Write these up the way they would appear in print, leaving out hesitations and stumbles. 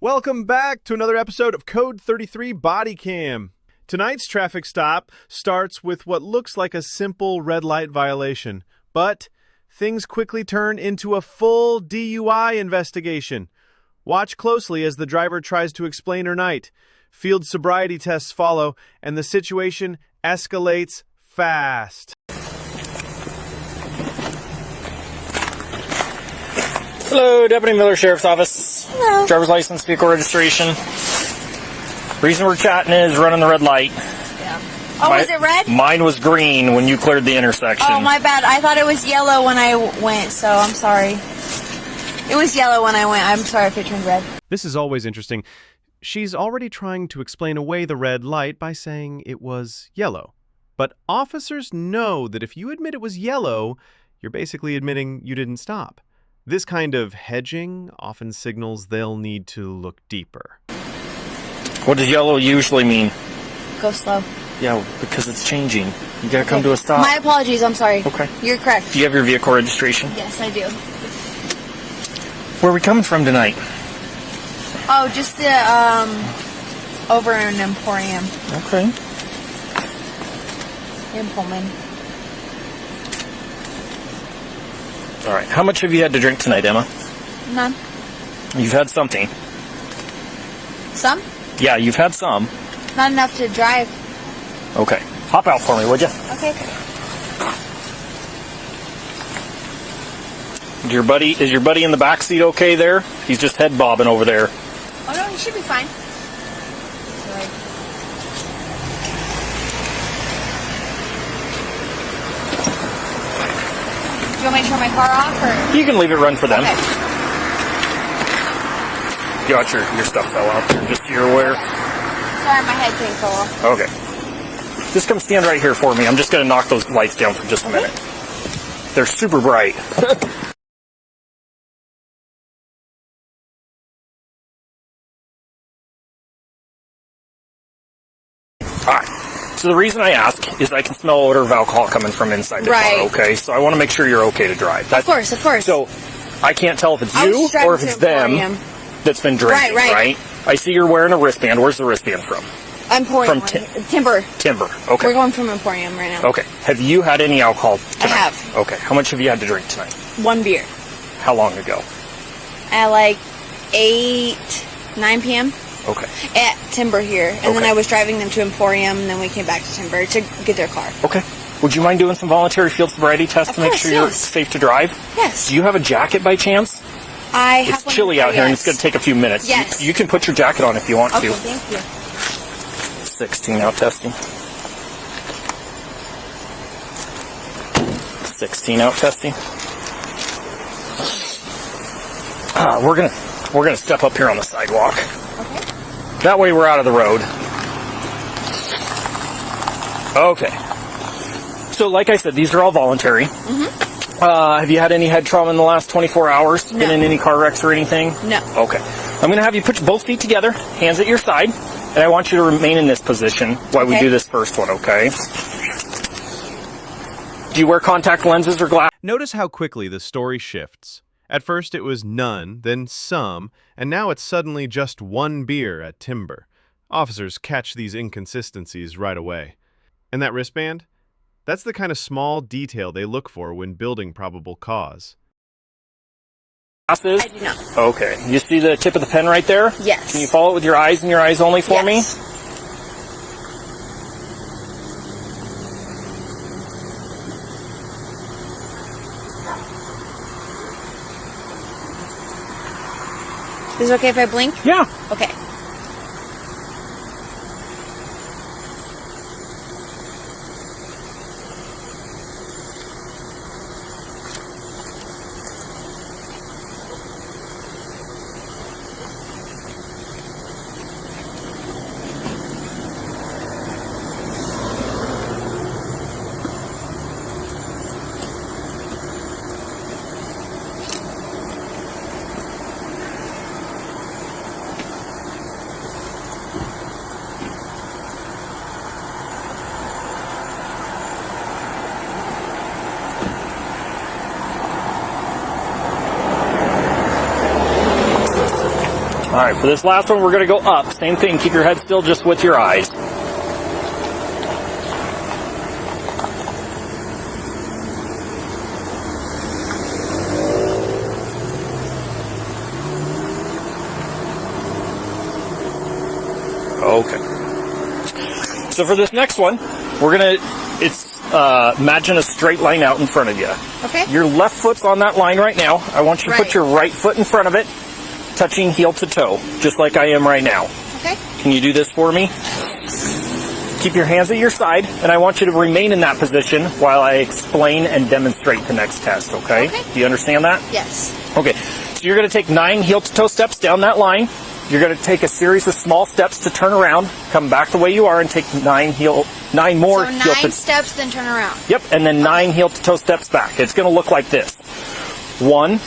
Welcome back to another episode of Code 33 Bodycam. Tonight's traffic stop starts with what looks like a simple red light violation, but things quickly turn into a full DUI investigation. Watch closely as the driver tries to explain her night. Field sobriety tests follow, and the situation escalates fast. Hello, Deputy Miller, Sheriff's Office. Hello. Driver's license, vehicle registration. Reason we're chatting is running the red light. Yeah. Oh, was it red? Mine was green when you cleared the intersection. Oh, my bad. I thought it was yellow when I went, so I'm sorry. It was yellow when I went. I'm sorry if it turned red. This is always interesting. She's already trying to explain away the red light by saying it was yellow. But officers know that if you admit it was yellow, you're basically admitting you didn't stop. This kind of hedging often signals they'll need to look deeper. What does yellow usually mean? Go slow. Yeah, because it's changing. You gotta come to a stop. My apologies. I'm sorry. Okay. You're correct. Do you have your vehicle registration? Yes, I do. Where are we coming from tonight? Oh, just the, over in Emporium. Okay. In Pullman. All right. How much have you had to drink tonight, Emma? None. You've had something. Some? Yeah, you've had some. Not enough to drive. Okay. Hop out for me, would you? Okay. Is your buddy in the back seat okay there? He's just head bobbing over there. Oh, no, he should be fine. Sorry. Do you want me to turn my car off, or? You can leave it run for them. Okay. Got your stuff fell out there, just so you're aware. Sorry, my head thing fell off. Okay. Just come stand right here for me. I'm just going to knock those lights down for just a minute. They're super bright. Alright. So the reason I ask is I can smell odor of alcohol coming from inside the car, okay? So I want to make sure you're okay to drive. Of course. So I can't tell if it's you or if it's them that's been drinking, right? I see you're wearing a wristband. Where's the wristband from? Emporium. Timber. Timber, okay. We're going from Emporium right now. Okay. Have you had any alcohol tonight? I have. Okay. How much have you had to drink tonight? 1 beer. How long ago? At like 9 p.m. Okay. At Timber here. And then I was driving them to Emporium, and then we came back to Timber to get their car. Okay. Would you mind doing some voluntary field sobriety tests to make sure you're safe to drive? Yes. Do you have a jacket by chance? I have It's chilly out here, and it's going to take a few minutes. Yes. You can put your jacket on if you want to. Okay, thank you. 16 out testing. 16 out testing. We're gonna step up here on the sidewalk. Okay. That way we're out of the road. Okay. So like I said, these are all voluntary. Mm-hmm. Have you had any head trauma in the last 24 hours? No. Been in any car wrecks or anything? No. Okay. I'm going to have you put both feet together, hands at your side, and I want you to remain in this position while we do this first one, okay? Do you wear contact lenses or glasses? Notice how quickly the story shifts. At first it was none, then some, and now it's suddenly just 1 beer at Timber. Officers catch these inconsistencies right away. And that wristband? That's the kind of small detail they look for when building probable cause. I do not. Okay. You see the tip of the pen right there? Yes. Can you follow it with your eyes and your eyes only for me? Is it okay if I blink? Yeah. Okay. right, for this last one, we're going to go up. Same thing, keep your head still just with your eyes. Okay. So for this next one, we're going to, imagine a straight line out in front of you. Okay. Your left foot's on that line right now. I want you to put your right foot in front of it, touching heel to toe, just like I am right now. Okay. Can you do this for me? Keep your hands at your side, and I want you to remain in that position while I explain and demonstrate the next test, okay? Okay. Do you understand that? Yes. Okay. So you're going to take 9 heel to toe steps down that line. You're going to take a series of small steps to turn around, come back the way you are, and take 9 more So heel to 9 steps, then turn around. Yep, and then 9 heel to toe steps back. It's going to look like this. 1,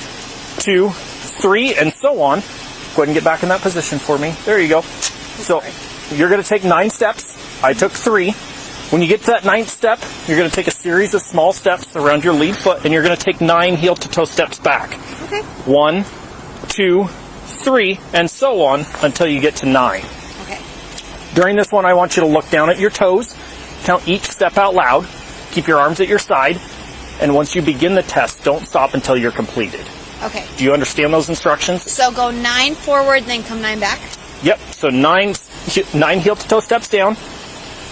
2, 3, and so on. Go ahead and get back in that position for me. There you go. So you're going to take 9 steps. I took 3. When you get to that 9th step, you're going to take a series of small steps around your lead foot, and you're going to take 9 heel to toe steps back. Okay. 1, 2, 3, and so on until you get to 9. Okay. During this one, I want you to look down at your toes, count each step out loud, keep your arms at your side, and once you begin the test, don't stop until you're completed. Okay. Do you understand those instructions? So go 9 forward, then come 9 back? Yep, so 9 heel to toe steps down,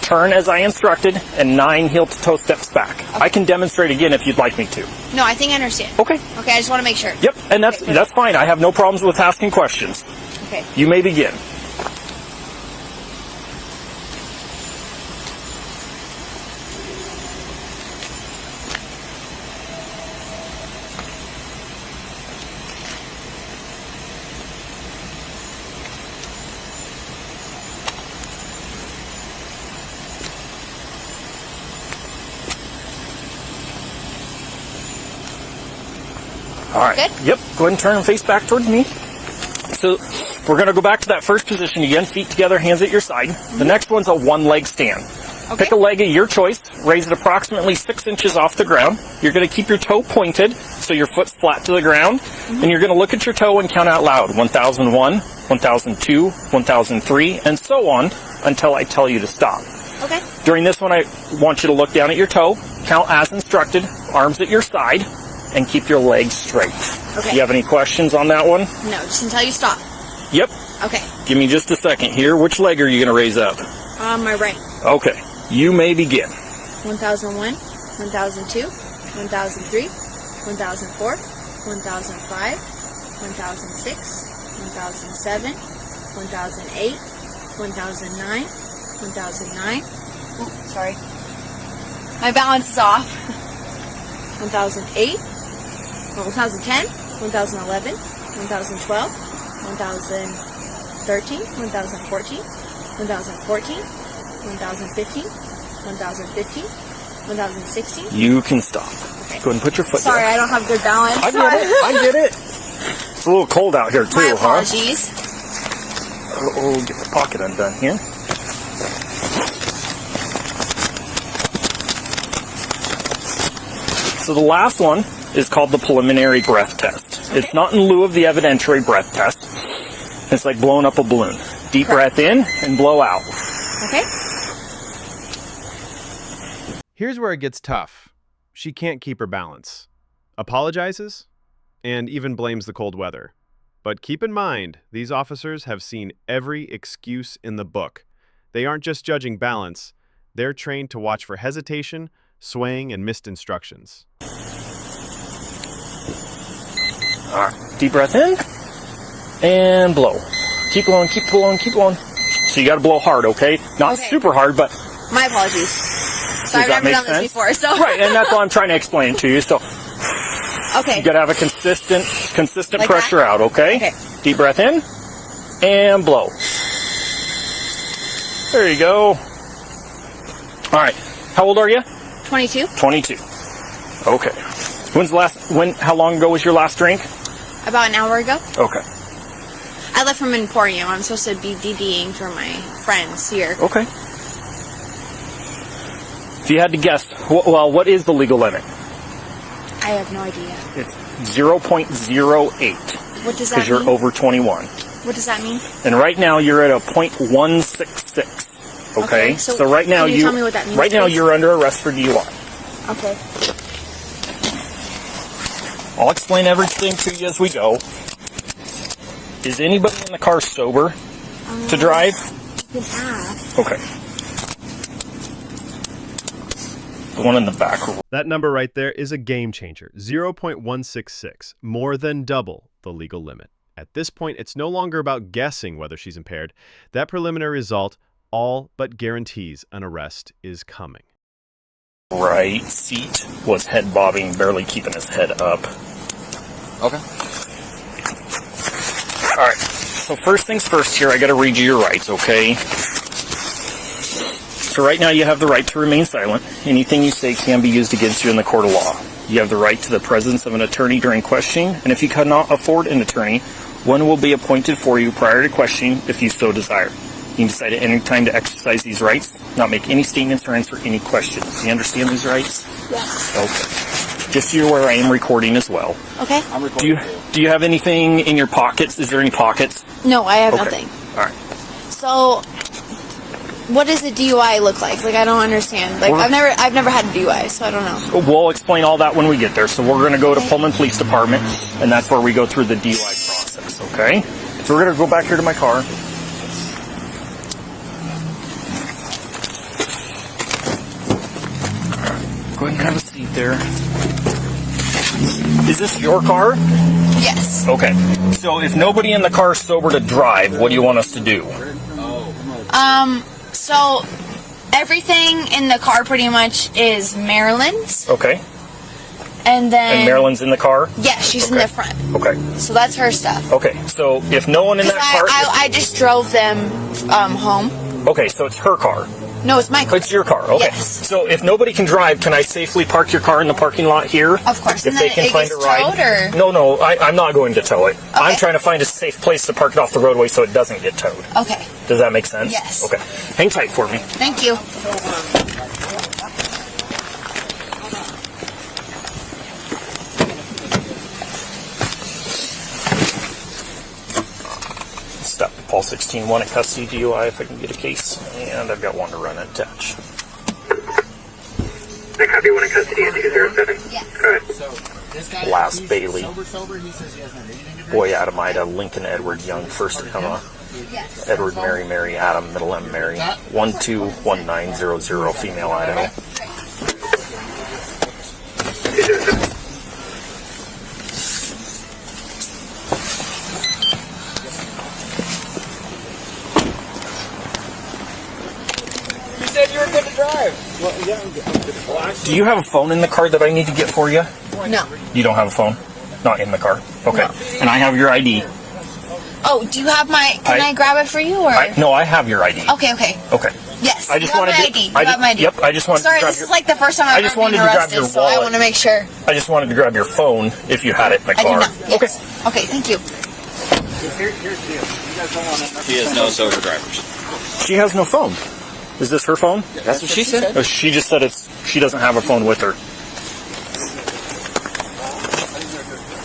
turn as I instructed, and 9 heel to toe steps back. Okay. I can demonstrate again if you'd like me to. No, I think I understand. Okay. Okay, I just want to make sure. Yep, and that's Okay, that's fine. I have no problems with asking questions. Okay. You may begin. All right. Good? Yep. Go ahead and turn and face back towards me. So we're going to go back to that first position again. Feet together, hands at your side. The next one's a one-leg stand. Okay. Pick a leg of your choice. Raise it approximately 6 inches off the ground. You're going to keep your toe pointed so your foot's flat to the ground. And you're going to look at your toe and count out loud. 1001, 1002, 1003, and so on until I tell you to stop. Okay. During this one, I want you to look down at your toe, count as instructed, arms at your side, and keep your legs straight. Okay. Do you have any questions on that one? No, just until you stop. Yep. Okay. Give me just a second here. Which leg are you going to raise up? My right. Okay. You may begin. 1001, 1002, 1003, 1004, 1005, 1006, 1007, 1008, 1009, 1009. Oh, sorry. My balance is off. 1008, 1010, 1011, 2012, 2013, 2014, 2014, 2015, 2015, 2016. You can stop. Okay. Go ahead and put your foot Sorry, down. I don't have good balance. I get it. I get it. It's a little cold out here too, My huh? apologies. Oh, get the pocket undone here. So the last one is called the preliminary breath test. Okay. It's not in lieu of the evidentiary breath test. It's like blowing up a balloon. Deep breath in and blow out. Okay. Here's where it gets tough. She can't keep her balance, apologizes, and even blames the cold weather. But keep in mind, these officers have seen every excuse in the book. They aren't just judging balance, they're trained to watch for hesitation, swaying, and missed instructions. All right. Deep breath in and blow. Keep blowing, keep blowing, keep blowing. So you got to blow hard, okay? Not Okay. super hard, but My apologies. So I've that never make done sense? this before, so. right, and that's what I'm trying to explain to you. So Okay. you got to have a consistent Like pressure that? out, okay? Okay. Deep breath in and blow. There you go. All right. How old are you? 22. 22. Okay. How long ago was your last drink? About an hour ago. Okay. I left from Emporium. I'm supposed to be DDing for my friends here. Okay. If you had to guess, what is the legal limit? I have no idea. It's 0.08 What does that because you're mean? over 21. What does that mean? And right now you're at a .166. Okay. So right now can you tell me what that means, right now please? you're under arrest for DUI. Okay. I'll explain everything to you as we go. Is anybody in the car sober to drive? You can ask. Okay. The one in the back. That number right there is a game changer, 0.166, more than double the legal limit. At this point, it's no longer about guessing whether she's impaired. That preliminary result all but guarantees an arrest is coming. Right seat was head bobbing, barely keeping his head up. Okay. All right. So first things first here, I got to read you your rights, okay? So right now you have the right to remain silent. Anything you say can be used against you in the court of law. You have the right to the presence of an attorney during questioning, and if you cannot afford an attorney, one will be appointed for you prior to questioning if you so desire. You can decide at any time to exercise these rights, not make any statements or answer any questions. Do you understand these rights? Yes. Okay. Just so you're aware, I am recording as well. Okay. I'm recording. Do you have anything in your pockets? Is there any pockets? No, I have Okay. nothing. All right. So, what does a DUI look like? Like, I don't understand. Like, I've never had a DUI, so I don't know. We'll explain all that when we get there. So we're going to go to Pullman Police Department, and that's where we go through the DUI process, okay? So we're going to go back here to my car. Go ahead and have a seat there. Is this your car? Yes. Okay. So if nobody in the car is sober to drive, what do you want us to do? So, everything in the car pretty much is Marilyn's. Okay. And then... And Marilyn's in the car? Yeah, she's in the front. Okay. So that's her stuff. Okay. So if no one in that car... I just drove them home. Okay, so it's her car. No, it's my car. It's your car, okay. Yes. So if nobody can drive, can I safely park your car in the parking lot here? Of course. If And they then can it find gets a ride. towed, or? No, I'm not going to tow it. I'm Okay. trying to find a safe place to park it off the roadway so it doesn't get towed. Okay. Does that make sense? Yes. Okay. Hang tight for me. Thank you. Stop Paul 16-1 at custody DUI if I can get a case. And I've got one to run and attach. I copy one in custody at 207. Yes. Go ahead. So this guy, Last he's Bailey. Sober. He says he hasn't had anything to drink. Boy, Adam, Ida, Lincoln, Edward, Young, first Emma, Yes. Edward, Mary, Adam, middle M, Mary, 121900, female Idaho. 207. You said you were good to drive. Do you have a phone in the car that I need to get for you? No. You don't have a phone? Not in the car? Okay. No. And I have your ID. Oh, do you have my... Can I grab it for you, or... No, I have your ID. Okay. Okay. Yes. I just you have wanted my to- ID. You I have my ID. Yep, I just wanted to Sorry, grab this your- is like the first time I I've just ever wanted been to grab arrested, your so I wallet. want to make sure. I just wanted to grab your phone if you had it in the I do car. not. Yes. Okay, thank you. Here's the deal. You guys don't want to. He has no sober drivers. She has no phone. Is this her phone? That's what she said. Oh, she just said she doesn't have a phone with her.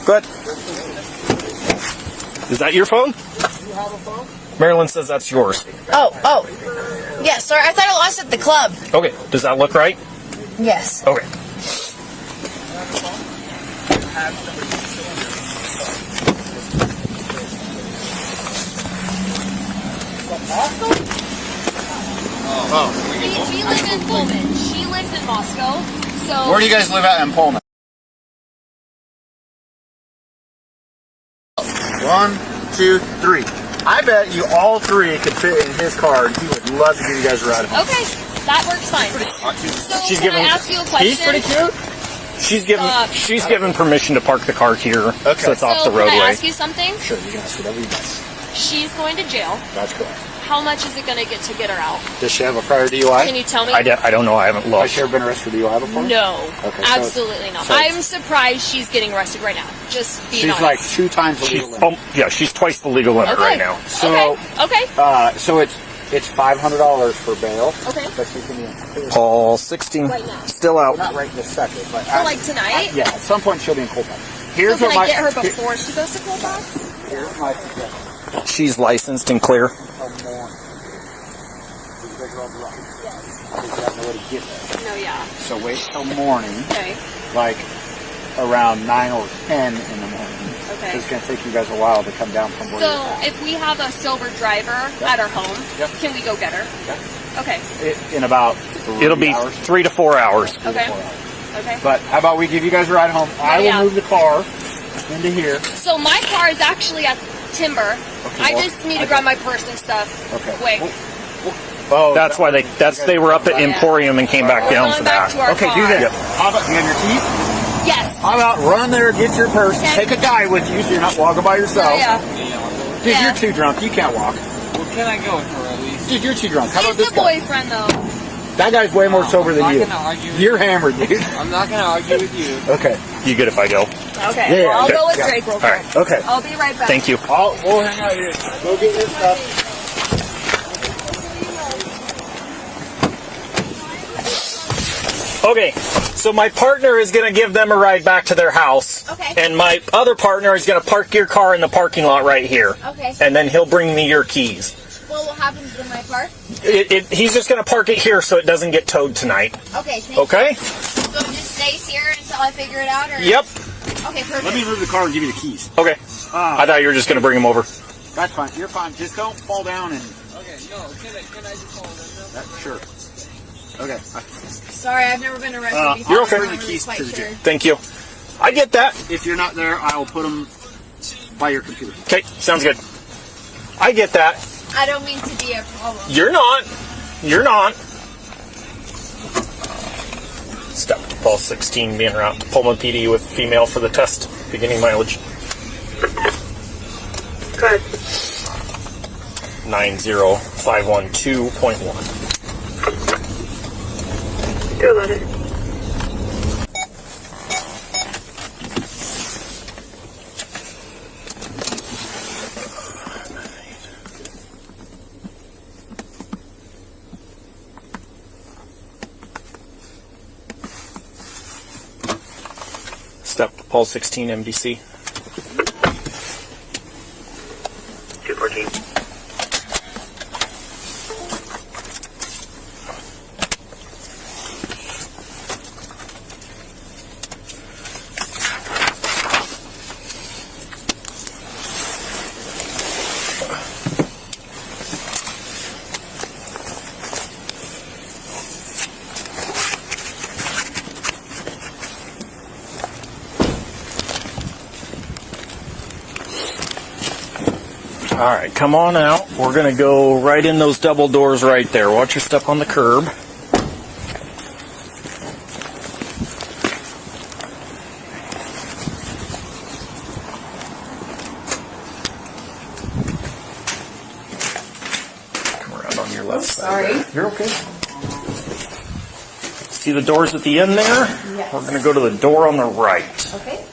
Go ahead. Is that your phone? Do you have a phone? Marilyn says that's yours. Oh. Yeah, sorry, I thought I lost it at the club. Okay. Does that look right? Yes. Okay. We live in Pullman. She lives in Moscow. So Where do you guys live at in Pullman? 1, 2, 3. I bet you all three could fit in his car, and he would love to give you guys a ride home. okay, that works fine. So She's can giving- I ask you a question? He's pretty cute. She's given permission to park the car here, Okay. so it's off So the can roadway. I ask you something? Sure, you can ask whatever you want. She's going to jail. That's correct. How much is it going to get her out? Does she have a prior DUI? Can you tell me? I don't know. I haven't Has looked. she ever been arrested for DUI before? No, Okay, so- absolutely not. so it's- I'm surprised she's getting arrested right now. Just being She's honest. like 2 times the legal limit. She's twice the legal limit okay. right now. So- okay. So it's $500 for bail. Okay. But you can Paul 16, Right now. still out. not right this second, but So like tonight? yeah, at some point she'll be in cold back. So Here's can what I my get her before she goes to Cold Back? here's my suggestion. She's licensed and clear. Till morning. You guys are all right. Because you have no way to get there. No, yeah. So wait till morning, Okay. like around 9 or 10 in the morning. Okay. It's going to take you guys a while to come down from where So you're at. if we have a sober driver at our home, Yep. can we go get her? Yep. Okay. In about 3 It'll be hours. 3 to 4 hours. Okay. Okay. But how about we give you guys a ride home? I will yeah. move the car into here. So my car is actually at Timber. I well, just need to grab my purse and stuff quick. Oh, That's why they were up at Emporium and came back We're down going for back that. to our Okay, car. do that. How about, you have your keys? Yes. How about run there, get your purse, Okay. take a guy with you so you're not walking by yourself. Oh, yeah. Dude, Yeah. you're too drunk. You can't walk. Well, can I go with her at least? Dude, you're too drunk. How He's about this the guy? boyfriend, though. That guy's way more sober than I'm you. not gonna argue with You're hammered, dude. I'm not going to argue with you. Okay. You good if I go? Okay. Yeah, Well, I'll okay. go with Yeah. Drake real All quick. right. Okay. I'll be right back. Thank you. We'll hang out here. Go get your stuff. Okay, so my partner is going to give them a ride back to their house. Okay. And my other partner is going to park your car in the parking lot right here. Okay. And then he'll bring me your keys. Well, what happens to my car? He's just going to park it here so it doesn't get towed tonight. Okay, thank Okay? you. So it just stays here until I figure it out? Or? Yep. Okay, perfect. Let me move the car and give you the keys. Okay. I thought you were just going to bring him over. That's fine. You're fine. Just don't fall down and... Okay, no, can I just follow them now? Sure. Okay. Sorry, I've never been arrested before. You're okay. I'm Bring not the really keys quite to the sure. jail. Thank you. I get that. If you're not there, I will put them by your computer. Okay, sounds good. I get that. I don't mean to be a problem. You're not. You're not. Step to Paul 16 being around to Pullman PD with female for the test, beginning mileage. Go ahead. 90512.1. Do 11. Step to Paul 16 MDC. 214. All right, come on out. We're going to go right in those double doors right there. Watch your step on the curb. Come around on your left side. Sorry. You're okay. See the doors at the end there? Yes. We're going to go to the door on the right. Okay.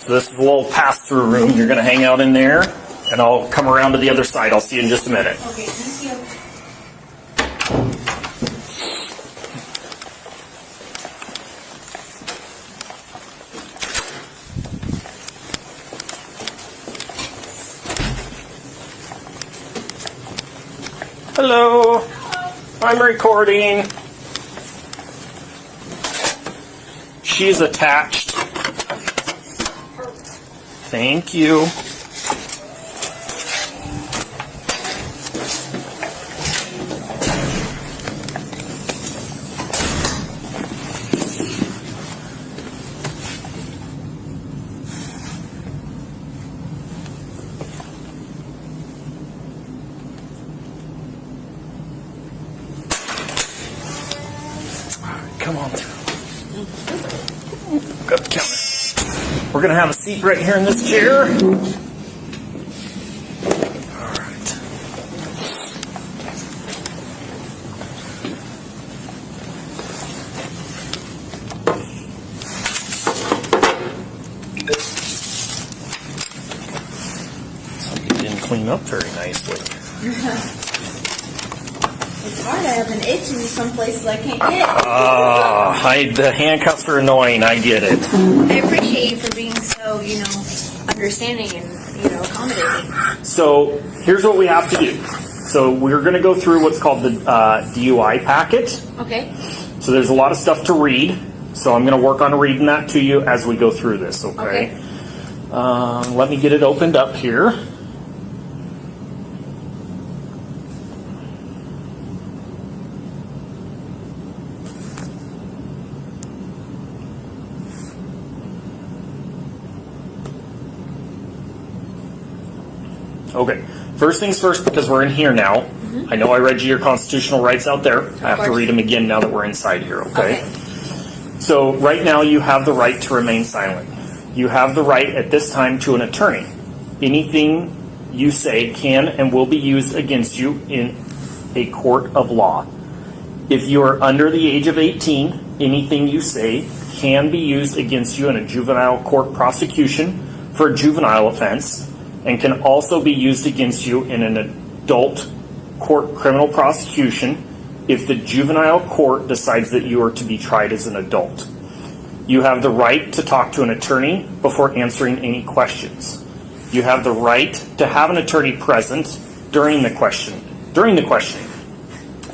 So this is a little pass-through room. You're going to hang out in there, and I'll come around to the other side. I'll see you in just a minute. Okay, thank you. Hello. I'm recording. She's attached. Thank you. Come on through. Got the counter. We're going to have a seat right here in this chair. All right. Somebody didn't clean up very nicely. It's hard. I have an itch in some places I can't get. The handcuffs are annoying. I get it. I appreciate you for being so, understanding and, accommodating. So here's what we have to do. So we're going to go through what's called the DUI packet. Okay. So there's a lot of stuff to read. So I'm going to work on reading that to you as we go through this, okay? Let me get it opened up here. Okay, first things first, because we're in here now. I know I read you your constitutional rights out there. I have to read them again now that we're inside here, okay? So right now you have the right to remain silent. You have the right at this time to an attorney. Anything you say can and will be used against you in a court of law. If you are under the age of 18, anything you say can be used against you in a juvenile court prosecution for a juvenile offense, and can also be used against you in an adult court criminal prosecution if the juvenile court decides that you are to be tried as an adult. You have the right to talk to an attorney before answering any questions. You have the right to have an attorney present during the questioning.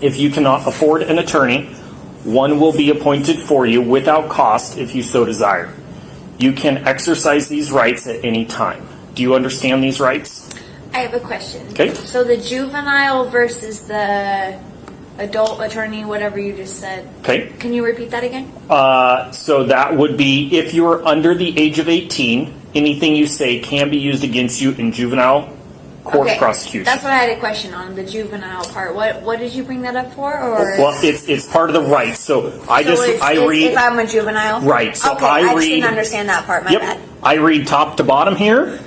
If you cannot afford an attorney, one will be appointed for you without cost if you so desire. You can exercise these rights at any time. Do you understand these rights? I have a question. Okay. So the juvenile versus the adult attorney, whatever you just said. Okay. Can you repeat that again? So that would be if you are under the age of 18, anything you say can be used against you in juvenile court prosecution. That's what I had a question on, the juvenile part. What did you bring that up for? Or well, it's part of the rights. So I read if I'm a juvenile. Right. So okay, I just didn't understand that part. My bad. I read top to bottom here.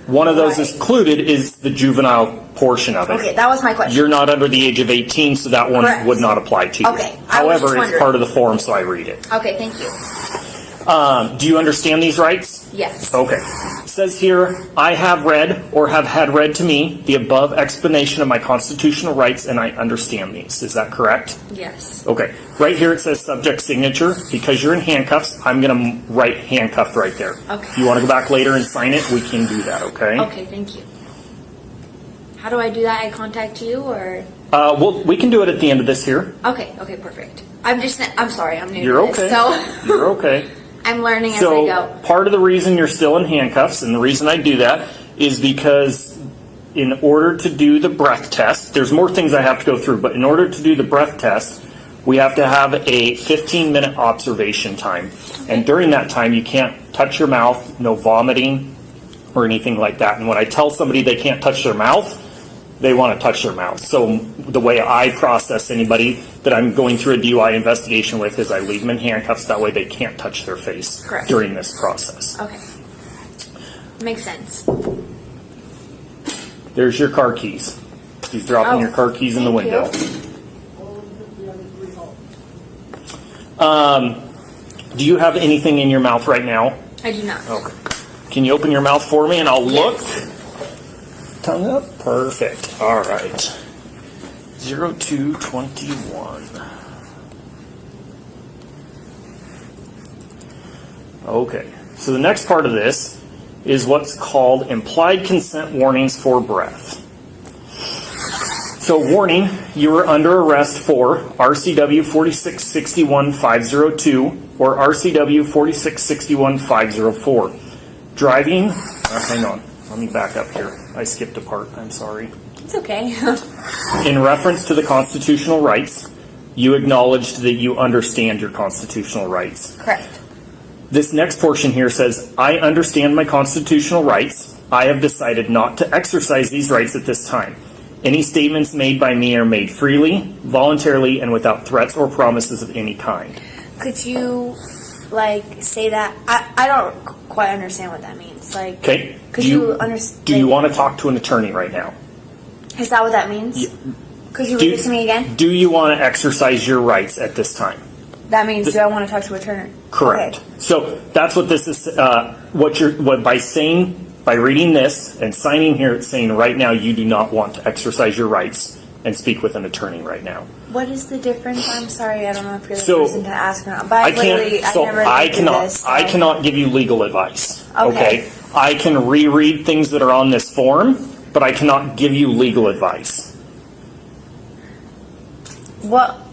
One of those included is the juvenile portion of it. Okay, that was my question. You're not under the age of 18, so that one would not apply to you. Okay. However, it's part of the form, so I read it. Okay, thank you. Do you understand these rights? Yes. Okay. It says here, I have read or have had read to me the above explanation of my constitutional rights, and I understand these. Is that correct? Yes. Okay. Right here it says subject signature. Because you're in handcuffs, I'm going to write handcuffed right there. Okay. If you want to go back later and sign it, we can do that, okay? Okay, thank you. How do I do that? I contact you or? Well, we can do it at the end of this here. Okay, perfect. I'm sorry, I'm new You're to okay. this, so. You're okay. I'm learning as I So go. part of the reason you're still in handcuffs, and the reason I do that, is because in order to do the breath test, there's more things I have to go through, but in order to do the breath test, we have to have a 15-minute observation time. And during that time, you can't touch your mouth, no vomiting or anything like that. And when I tell somebody they can't touch their mouth, they want to touch their mouth. So the way I process anybody that I'm going through a DUI investigation with is I leave them in handcuffs. That way they can't touch their face during this process. Okay. Makes sense. There's your car keys. He's dropping your car keys in the window. Do you have anything in your mouth right now? I do not. Okay. Can you open your mouth for me and I'll look? Tongue up. Perfect. All right. 0221. Okay. So the next part of this is what's called implied consent warnings for breath. So warning, you are under arrest for RCW 4661-502 or RCW 4661-504. Driving, hang on, let me back up here. I skipped a part, I'm sorry. It's okay. In reference to the constitutional rights, you acknowledged that you understand your constitutional rights. Correct. This next portion here says, I understand my constitutional rights. I have decided not to exercise these rights at this time. Any statements made by me are made freely, voluntarily, and without threats or promises of any kind. Could you, say that? I don't quite understand what that means. Okay. Could you understand? Do you want to talk to an attorney right now? Is that what that means? Yeah. Could you read it to me again? Do you want to exercise your rights at this time? That means, do I want to talk to an attorney? Correct. Okay. So that's what this is. By reading this and signing here, it's saying right now you do not want to exercise your rights and speak with an attorney right now. What is the difference? I'm sorry, I don't know if you're the So, person to ask or not. But I cannot give you legal advice. Okay. I can reread things that are on this form, but I cannot give you legal advice.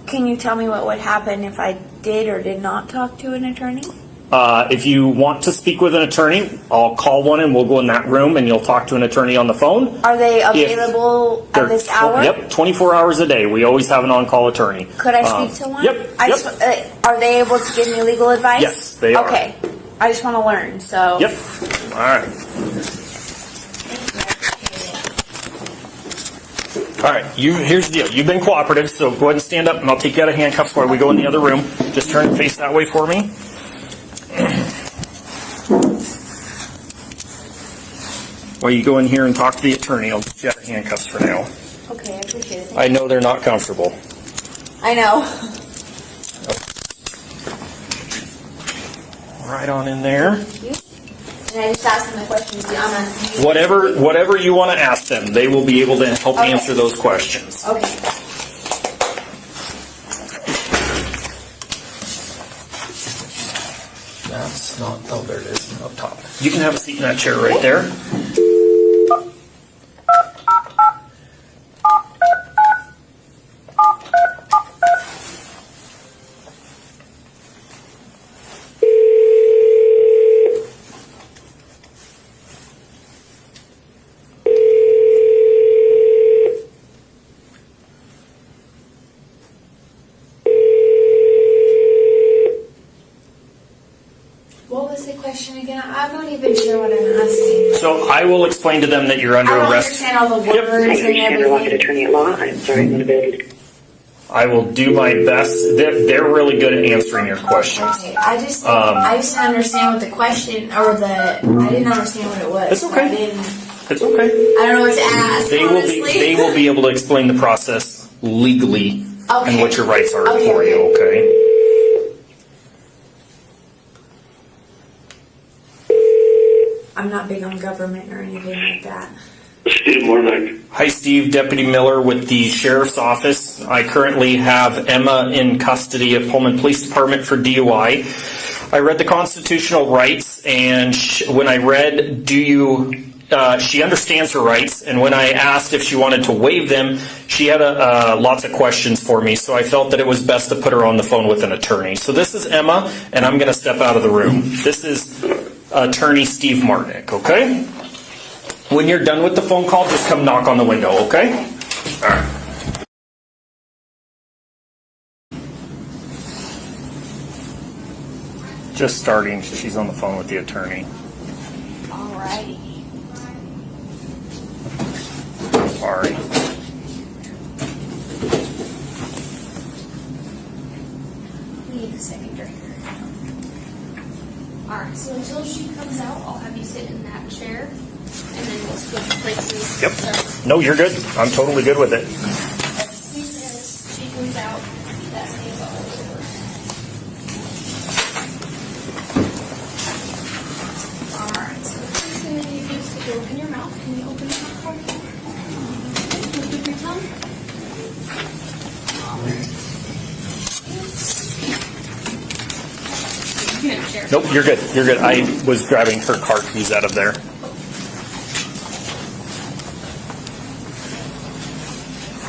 Can you tell me what would happen if I did or did not talk to an attorney? If you want to speak with an attorney, I'll call one and we'll go in that room and you'll talk to an attorney on the phone. Are they available at this hour? Yep, 24 hours a day. We always have an on-call attorney. Could I speak to one? Yep. Are they able to give me legal advice? Yes, they are. Okay. I just want to learn, so. Yep. All right. All right, here's the deal. You've been cooperative, so go ahead and stand up and I'll take you out of handcuffs while we go in the other room. Just turn and face that way for me. While you go in here and talk to the attorney, I'll get you out of handcuffs for now. Okay, I appreciate it. I know they're not comfortable. I know. Right on in there. Thank you. And I just asked them the questions. Whatever you want to ask them, they will be able to help answer those questions. Okay. That's not, oh, there it is, up top. You can have a seat in that chair right there. What was the question again? I'm not even sure what I'm asking. So I will explain to them that you're under I don't arrest. understand all the words I and understand you're like an everything. attorney at law. I'm sorry, I'm unavailable. I will do my best. They're really good at answering your questions. Okay, I just didn't understand what the question I didn't understand what it was. It's okay. It's okay. I don't know what to ask. They will be able to explain the process legally and what your rights are for you. Okay. I'm not big on government or anything like that. Steve Mornick. Hi, Steve. Deputy Miller with the Sheriff's Office. I currently have Emma in custody at Pullman Police Department for DUI. I read the constitutional rights, and when I read, she understands her rights, and when I asked if she wanted to waive them, she had lots of questions for me, so I felt that it was best to put her on the phone with an attorney. So this is Emma, and I'm going to step out of the room. This is Attorney Steve Martnick, okay? When you're done with the phone call, just come knock on the window, okay? All right. Just starting. She's on the phone with the attorney. Alrighty. Sorry. Need a second drink. Alright, so until she comes out, I'll have you sit in that chair, and then we'll switch places. Yep. So, No, you're good. I'm totally good with it. as soon as she comes out, that is all over. Alright, so the first thing that you do is take a look in your mouth. Can you open it up for me? With your tongue? You can have a chair. Nope, you're good. You're good. I was grabbing her car keys out of there.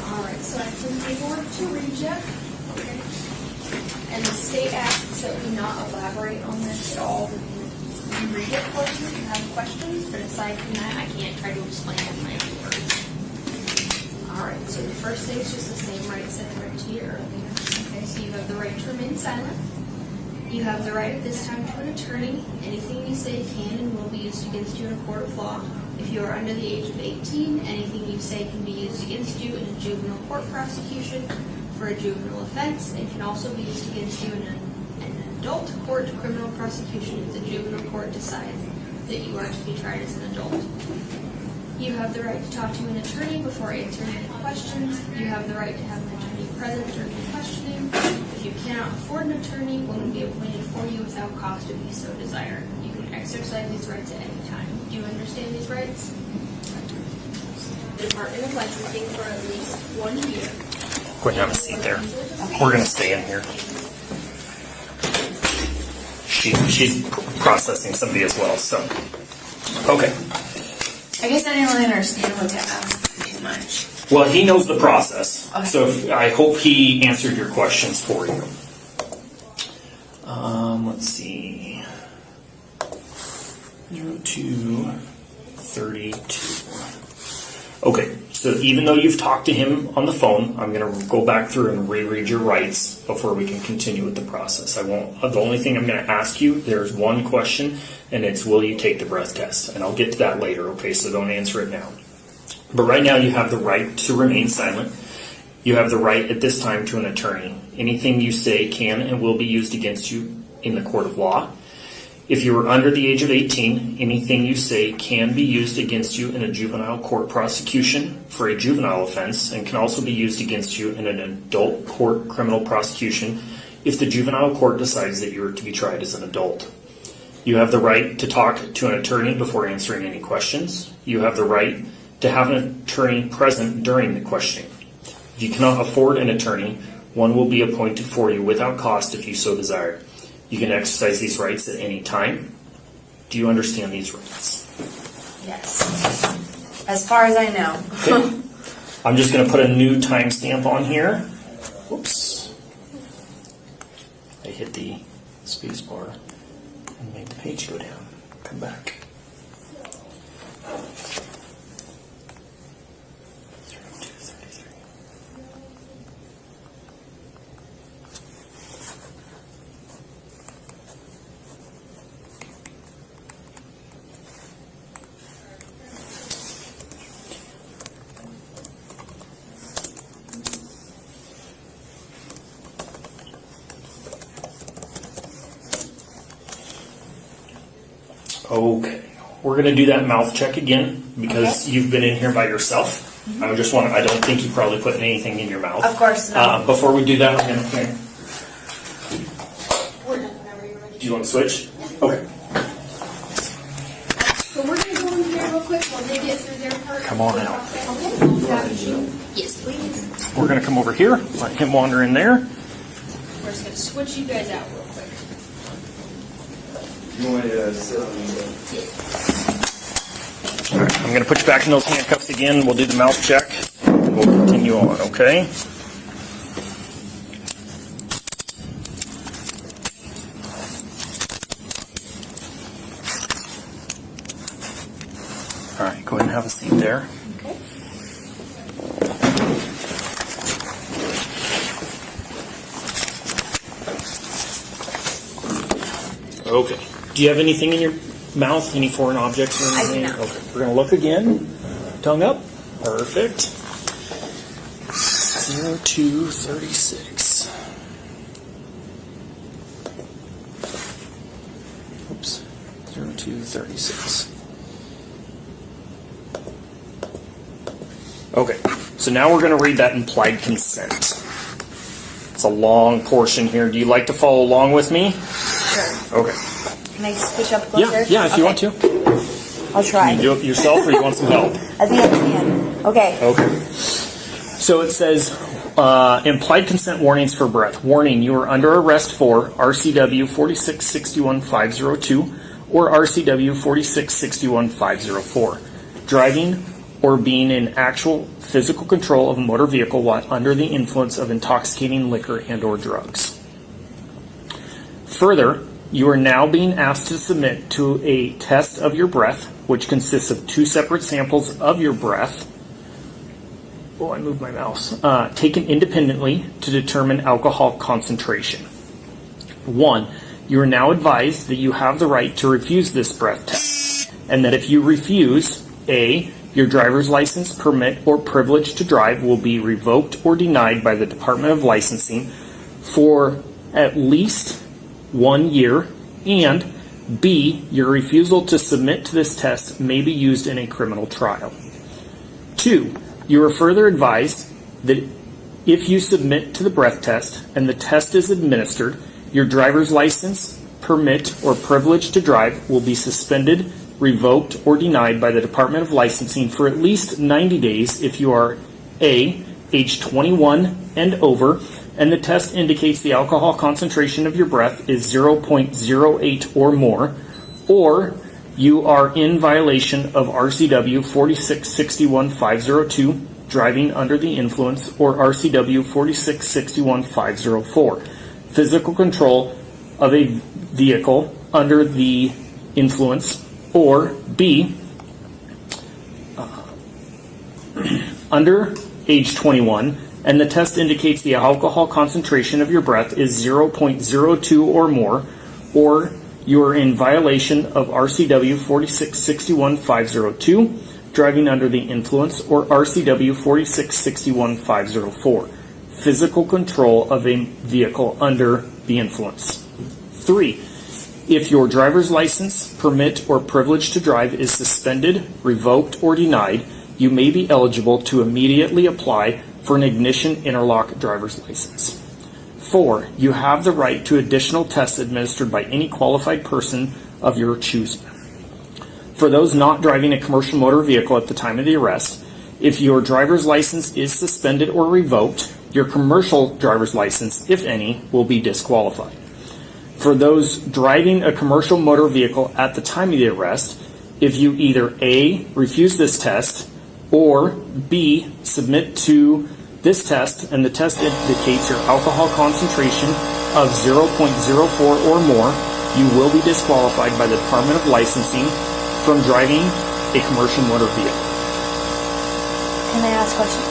Alright, so I have some paperwork to read you. Okay. And the state asks that we not elaborate on this at all. You read it for you if you have questions, but aside from that, I can't try to explain it in my own words. Alright, so the first thing is just the same rights that I read to you earlier. Okay, so you have the right to remain silent. You have the right at this time to an attorney. Anything you say can and will be used against you in a court of law. If you are under the age of 18, anything you say can be used against you in a juvenile court prosecution for a juvenile offense, and can also be used against you in an adult court criminal prosecution if the juvenile court decides that you are to be tried as an adult. You have the right to talk to an attorney before answering any questions. You have the right to have an attorney present during the questioning. If you cannot afford an attorney, one will be appointed for you without cost if you so desire. You can exercise these rights at any time. Do you understand these rights? Department of Licensing for at least 1 year. Go ahead and have a seat there. We're going to stay in here. She's processing somebody as well, so. Okay. I guess I didn't really understand what to ask too much. Well, he knows the process, Okay. so I hope he answered your questions for you. Let's see. 0232. Okay, so even though you've talked to him on the phone, I'm going to go back through and reread your rights before we can continue with the process. I won't. The only thing I'm going to ask you, there's one question, and it's, will you take the breath test? And I'll get to that later, okay, so don't answer it now. But right now you have the right to remain silent. You have the right at this time to an attorney. Anything you say can and will be used against you in the court of law. If you are under the age of 18, anything you say can be used against you in a juvenile court prosecution for a juvenile offense and can also be used against you in an adult court criminal prosecution if the juvenile court decides that you are to be tried as an adult. You have the right to talk to an attorney before answering any questions. You have the right to have an attorney present during the questioning. If you cannot afford an attorney, one will be appointed for you without cost if you so desire. You can exercise these rights at any time. Do you understand these rights? Yes. As far as I know. Okay. I'm just going to put a new timestamp on here. Oops. I hit the space bar and made the page go down. Come back. 0233. Okay, we're going to do that mouth check again because you've been in here by yourself. I don't think you probably put anything in your mouth. Of course not. Before we do that, I'm going to. We're done whenever you're ready. Do you want to switch? Okay. So we're going to go in here real quick while they get through their part. Come on out. Okay. Yes, please. We're going to come over here, let him wander in there. We're just going to switch you guys out real quick. You want to sit on the All right, I'm going to put you back in those handcuffs again. We'll do the mouth check. We'll continue on, okay? All right, go ahead and have a seat there. Okay. Okay. Do you have anything in your mouth? Any foreign objects or anything? I do not. Okay. We're going to look again. Tongue up. Perfect. 0236. Oops. 0236. Okay. So now we're going to read that implied consent. It's a long portion here. Do you like to follow along with me? Sure. Okay. Can I switch up closer? Yeah, if you want to. I'll try. You do it yourself or you want some help? I think I can. Okay. Okay. So it says, implied consent warnings for breath. Warning, you are under arrest for RCW 4661502 or RCW 4661504. Driving or being in actual physical control of a motor vehicle while under the influence of intoxicating liquor and or drugs. Further, you are now being asked to submit to a test of your breath, which consists of 2 separate samples of your breath. Oh, I moved my mouse. Taken independently to determine alcohol concentration. 1. You are now advised that you have the right to refuse this breath test, and that if you refuse, A, your driver's license, permit, or privilege to drive will be revoked or denied by the Department of Licensing for at least 1 year, and B, your refusal to submit to this test may be used in a criminal trial. 2, you are further advised that if you submit to the breath test and the test is administered, your driver's license, permit, or privilege to drive will be suspended revoked, or denied by the Department of Licensing for at least 90 days if you are A, age 21 and over, and the test indicates the alcohol concentration of your breath is 0.08 or more, or you are in violation of RCW 4661-502, driving under the influence, or RCW 4661-504, physical control of a vehicle under the influence, or B, under age 21, and the test indicates the alcohol concentration of your breath is 0.02 or more, or you are in violation of RCW 4661-502, driving under the influence, or RCW 4661-504, physical control of a vehicle under the influence. 3. If your driver's license, permit, or privilege to drive is suspended, revoked, or denied, you may be eligible to immediately apply for an ignition interlock driver's license. 4. You have the right to additional tests administered by any qualified person of your choosing. For those not driving a commercial motor vehicle at the time of the arrest, if your driver's license is suspended or revoked, your commercial driver's license, if any, will be disqualified. For those driving a commercial motor vehicle at the time of the arrest, if you either A, refuse this test, or B, submit to this test and the test indicates your alcohol concentration of 0.04 or more, you will be disqualified by the Department of Licensing from driving a commercial motor vehicle. Can I ask questions?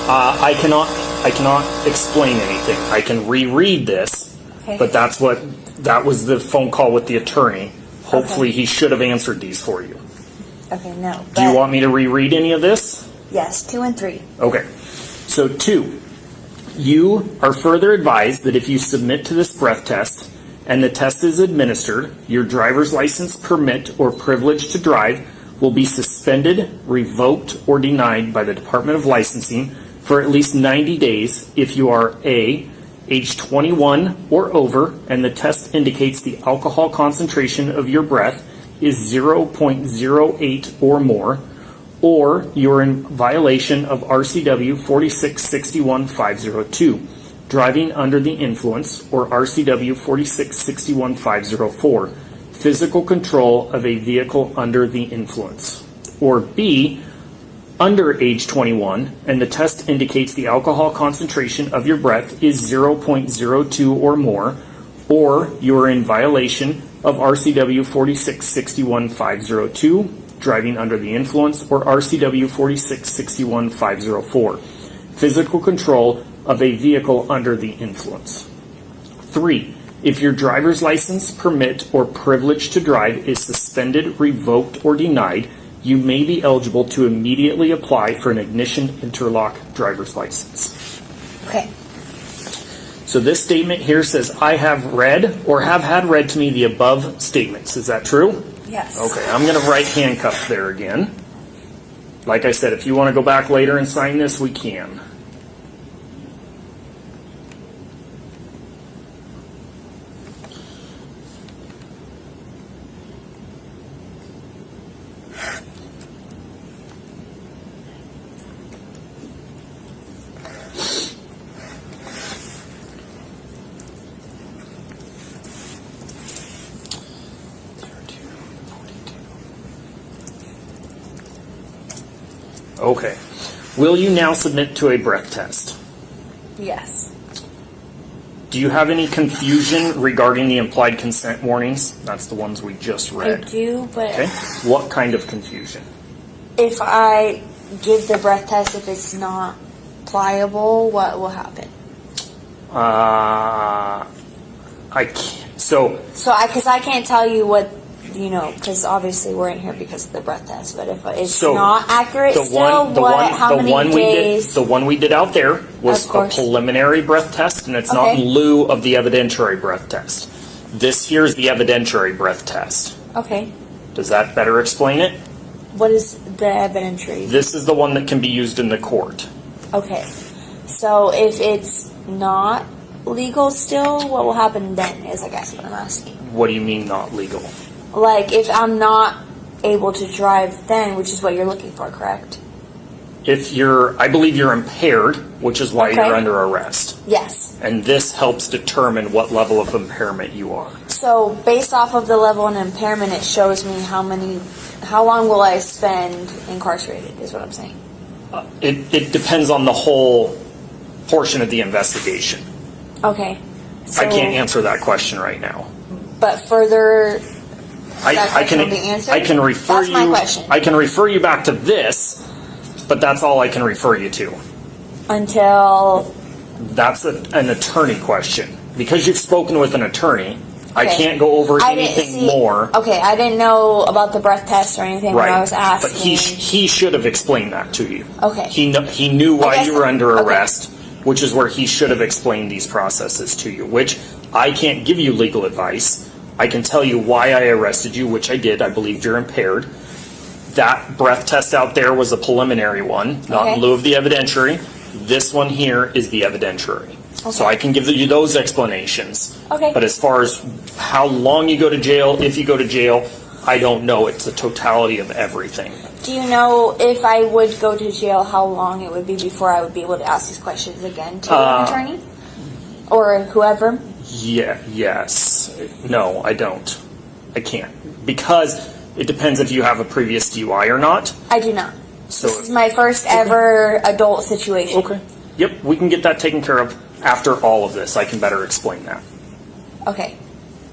I cannot explain anything. I can reread this, Okay. but that was the phone call with the attorney. Hopefully he should have answered these for you. Okay, no. Do you want me to reread any of this? Yes, 2 and 3. Okay. So 2, you are further advised that if you submit to this breath test and the test is administered, your driver's license, permit, or privilege to drive will be suspended, revoked, or denied by the Department of Licensing for at least 90 days if you are A, age 21 or over, and the test indicates the alcohol concentration of your breath is 0.08 or more, or you're in violation of RCW 4661-502, driving under the influence, or RCW 4661-504, physical control of a vehicle under the influence. Or B, under age 21, and the test indicates the alcohol concentration of your breath is 0.02 or more, or you're in violation of RCW 4661-502, driving under the influence, or RCW 4661-504, physical control of a vehicle under the influence. 3. If your driver's license, permit, or privilege to drive is suspended, revoked, or denied, you may be eligible to immediately apply for an ignition interlock driver's license. Okay. So this statement here says, I have read or have had read to me the above statements. Is that true? Yes. Okay, I'm going to write handcuffed there again. Like I said, if you want to go back later and sign this, we can. Okay. Will you now submit to a breath test? Yes. Do you have any confusion regarding the implied consent warnings? That's the ones we just read. I do, but Okay. What kind of confusion? if I give the breath test, if it's not pliable, what will happen? I can't. So Because I can't tell you what, because obviously we're in here because of the breath test, but if it's So, not accurate the still, how many days? The one we did out there was Of a course. preliminary breath test, and it's not Okay. in lieu of the evidentiary breath test. This here is the evidentiary breath test. Okay. Does that better explain it? What is the evidentiary? This is the one that can be used in the court. Okay. So if it's not legal still, what will happen then is I guess what I'm asking. What do you mean not legal? Like if I'm not able to drive then, which is what you're looking for, correct? I believe you're impaired, which is why Okay. you're under arrest. Yes. And this helps determine what level of impairment you are. So based off of the level of impairment, it shows me how long will I spend incarcerated, is what I'm saying. It depends on the whole portion of the investigation. Okay. So, I can't answer that question right now. But further, that I question will be answered? I can refer That's my question. I can refer you back to this, but that's all I can refer you to. Until, That's an attorney question. Because you've spoken with an attorney, I Okay. can't go over I didn't anything see, more. Okay, I didn't know about the breath test or anything when I was asking. But he should have explained that to you. Okay. He knew why guess- you were under okay. arrest, which is where he should have explained these processes to you, which I can't give you legal advice. I can tell you why I arrested you, which I did. I believe you're impaired. That breath test out there was a preliminary one, not Okay. in lieu of the evidentiary. This one here is the evidentiary. So Okay. I can give you those explanations. Okay. But as far as how long you go to jail, if you go to jail, I don't know. It's the totality of everything. Do you know if I would go to jail, how long it would be before I would be able to ask these questions again to an attorney? Or whoever? Yeah, yes. No, I don't. I can't. Because it depends if you have a previous DUI or not. I do not. So, This is my first ever adult situation. okay. Yep, we can get that taken care of after all of this. I can better explain that. Okay.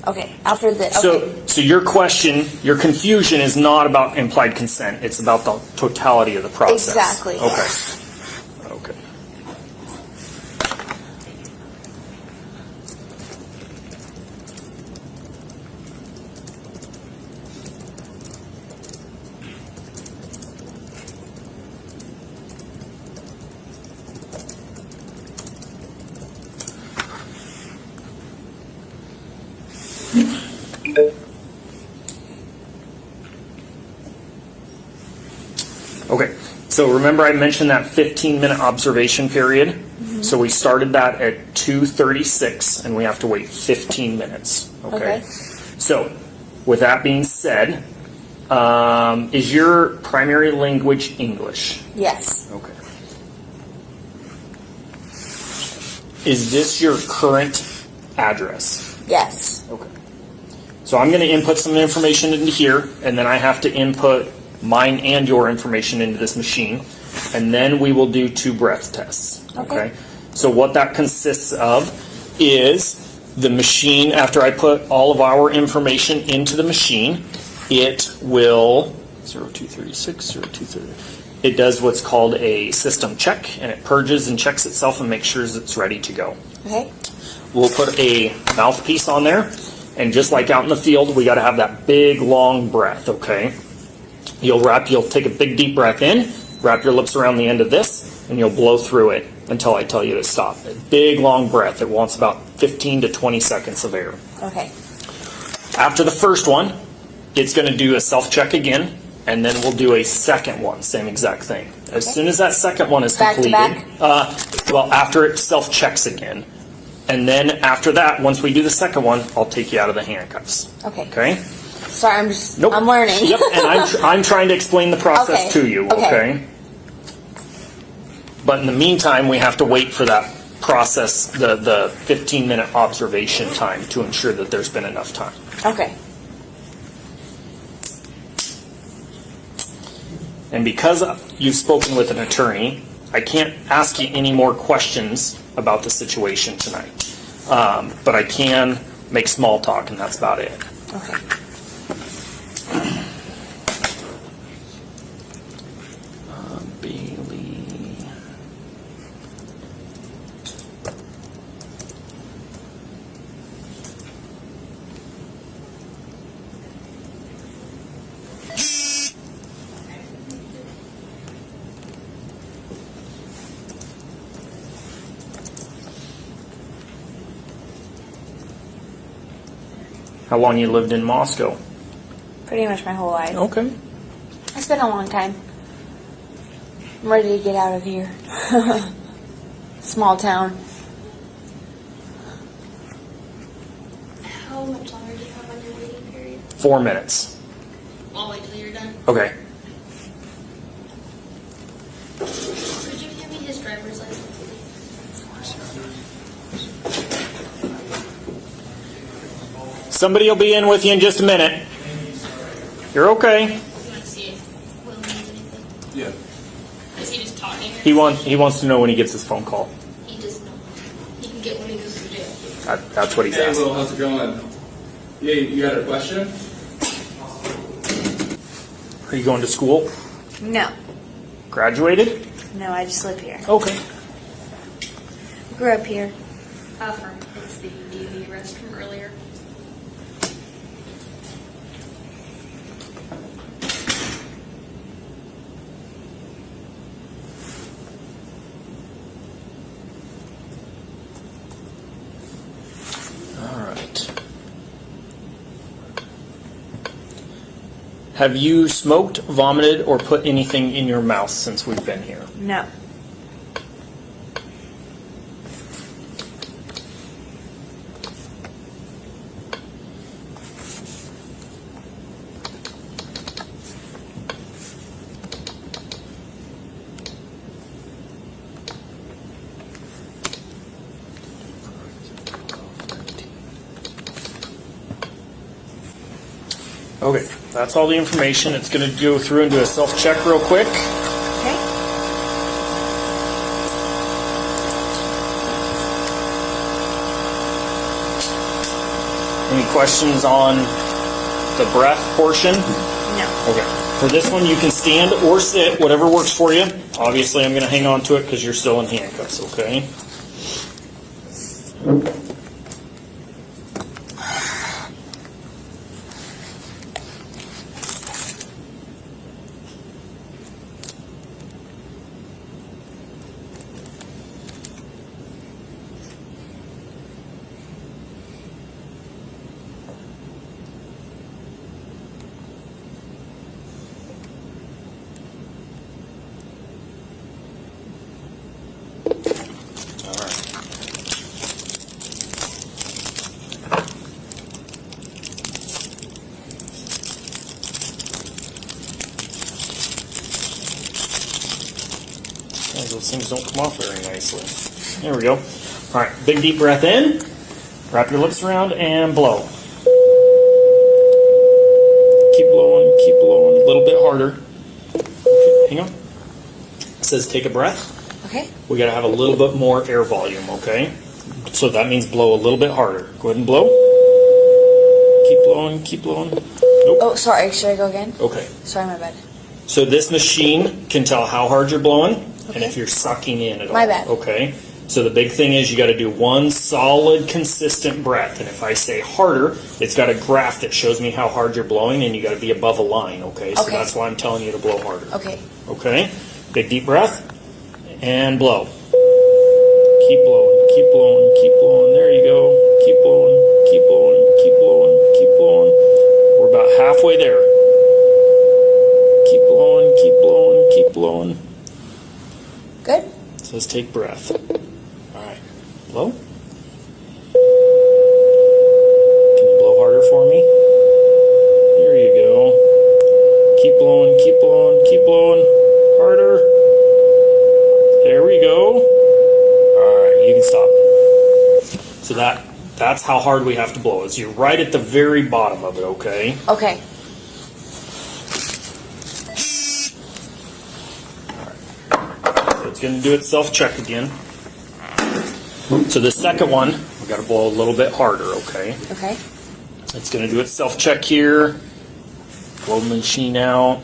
Okay. After the. So, so your question, your confusion is not about implied consent. It's about the totality of the process. Exactly. Okay. Okay. Okay, so remember I mentioned that 15-minute observation period? Mm-hmm. So we started that at 2:36, and we have to wait 15 minutes. Okay. So, with that being said, is your primary language English? Yes. Okay. Is this your current address? Yes. Okay. So I'm going to input some information into here, and then I have to input mine and your information into this machine, and then we will do 2 breath tests. Okay. So what that consists of is the machine, after I put all of our information into the machine, it will 0236, 0230. It does what's called a system check, and it purges and checks itself and makes sure it's ready to go. Okay. We'll put a mouthpiece on there, and just like out in the field, we got to have that big, long breath, okay? You'll take a big, deep breath in, wrap your lips around the end of this, and you'll blow through it until I tell you to stop. A big, long breath. It wants about 15 to 20 seconds of air. Okay. After the first one, it's going to do a self-check again, and then we'll do a second one, same exact thing. As soon as that second one is Back to completed, back? well, after it self-checks again, and then after that, once we do the second one, I'll take you out of the handcuffs. Okay. Okay? Sorry, I'm just. Nope. I'm learning. Yep, and I'm trying to explain the process Okay. to you, Okay. okay? But in the meantime, we have to wait for that process, the 15-minute observation time, to ensure that there's been enough time. Okay. And because you've spoken with an attorney, I can't ask you any more questions about the situation tonight. But I can make small talk, and that's about it. Okay. Bailey. How long you lived in Moscow? Pretty much my whole life. Okay. It's been a long time. I'm ready to get out of here. Small town. How much longer do you have on your waiting period? 4 minutes. I'll wait till you're done. Okay. Could you give me his driver's license, please? Somebody will be in with you in just a minute. You're okay. You want to see if Will needs anything? Yeah. Is he just talking? He wants to know when he gets his phone call. He doesn't know. He can get when he goes to jail. That's what he's Hey, asking. Will, how's it going? Yeah, you got a question? Are you going to school? No. Graduated? No, I just live here. Okay. Grew up here. It's the DUI arrest from earlier. All right. Have you smoked, vomited, or put anything in your mouth since we've been here? No. Okay, that's all the information. It's going to go through and do a self-check real quick. Okay. Any questions on the breath portion? No. Okay. For this one, you can stand or sit, whatever works for you. Obviously, I'm going to hang on to it because you're still in handcuffs, okay? Those things don't come off very nicely. There we go. All right, big deep breath in. Wrap your lips around and blow. Keep blowing a little bit harder. Okay, hang on. It says take a breath. Okay. We got to have a little bit more air volume, okay? So that means blow a little bit harder. Go ahead and blow. Keep blowing. Nope. Oh, sorry. Should I go again? Okay. Sorry, my bad. So this machine can tell how hard you're blowing and Okay. if you're sucking in at all. My bad. Okay. So the big thing is you got to do one solid, consistent breath. And if I say harder, it's got a graph that shows me how hard you're blowing, and you got to be above a line. Okay. So Okay. that's why I'm telling you to blow harder. Okay. Okay. Big deep breath and blow. Keep blowing. There you go. Keep blowing. We're about halfway there. Keep blowing. Good. So let's take breath. All right. Blow. Can you blow harder for me? There you go. Keep blowing. Harder. There we go. All right, you can stop. So that's how hard we have to blow. Is you're right at the very bottom of it, okay? Okay. So it's going to do its self-check again. So the second one, we got to blow a little bit harder, okay? Okay. It's going to do its self-check here. Blow the machine out.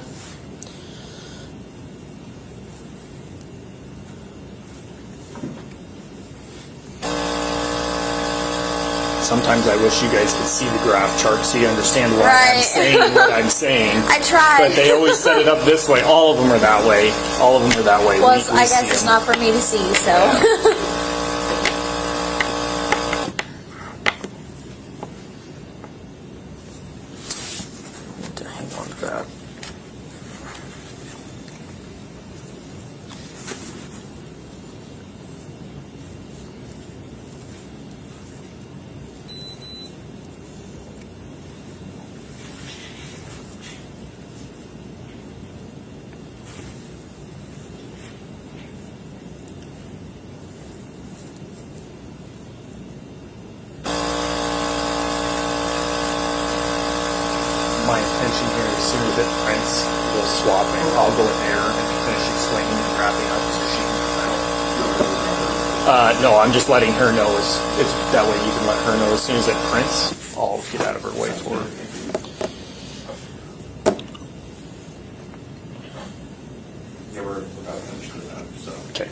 Sometimes I wish you guys could see the graph chart so you understand why I'm Right. saying what I'm saying. I tried. But they always set it up this way. All of them are that way. Well, We I see guess it's them. not for me to see, so. Hang on to that. if it prints, we'll swap and I'll go in there and finish explaining and wrapping up so she can. No, I'm just letting her know. It's that way you can let her know as soon as it prints. I'll get out of her way for her. Yeah, we're about finished with that, so. Okay.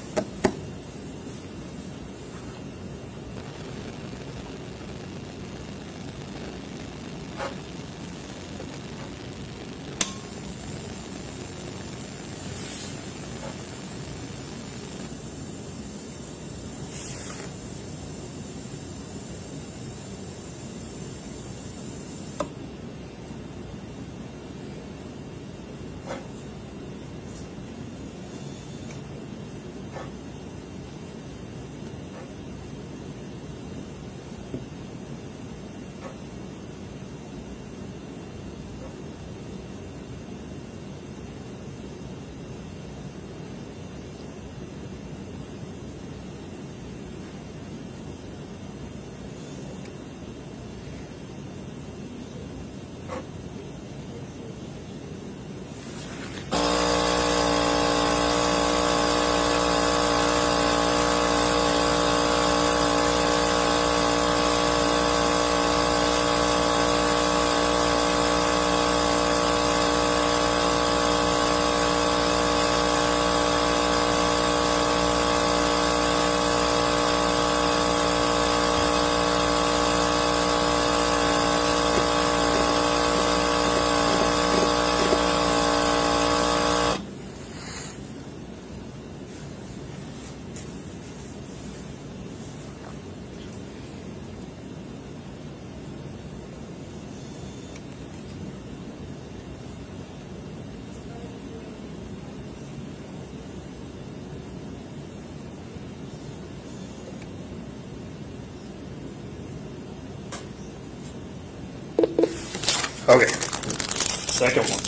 Okay. Second one.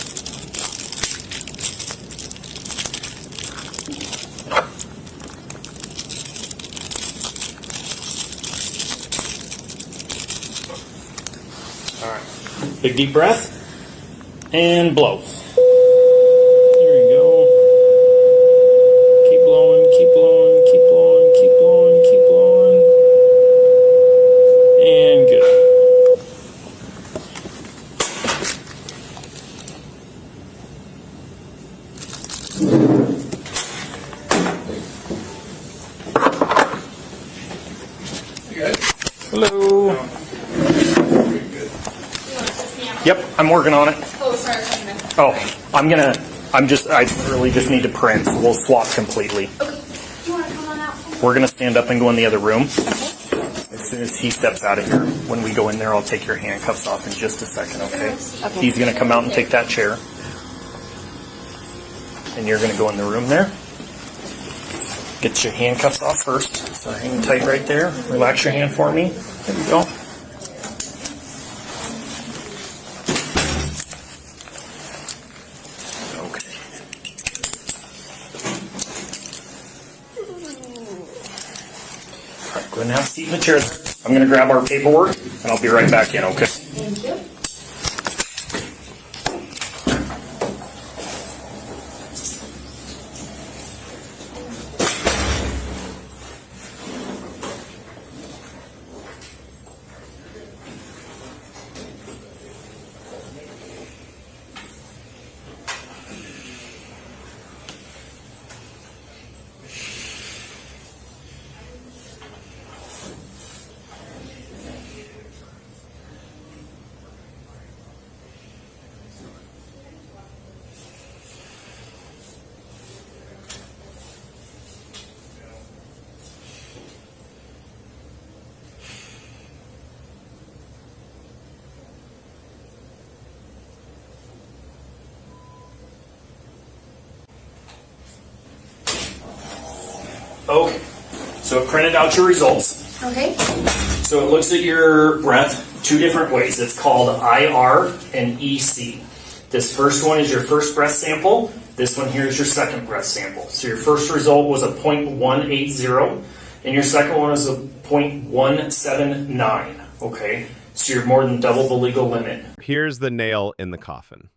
All right. Big deep breath and blow. There you go. Keep blowing, keep blowing, keep blowing, keep blowing, keep blowing. And good. Hello. You want to assist me out? Yep, I'm working on it. Oh, sorry, I was talking about. Oh, I really just need to print. We'll swap completely. Okay. Do you want to come on out? We're going to stand up and go in the other room. Okay. As soon as he steps out of here, when we go in there, I'll take your handcuffs off in just a second, okay? Okay. He's going to come out and take that chair. And you're going to go in the room there. Get your handcuffs off first. So hang tight right there. Relax your hand for me. There you go. Okay. All right, go ahead and have a seat in the chair. I'm going to grab our paperwork, and I'll be right back in, okay? Thank you. Okay, so it printed out your results. Okay. So it looks at your breath two different ways. It's called IR and EC. This first one is your first breath sample. This one here is your second breath sample. So your first result was a 0.180, and your second one is a 0.179. Okay, so you're more than double the legal limit. Here's the nail in the coffin.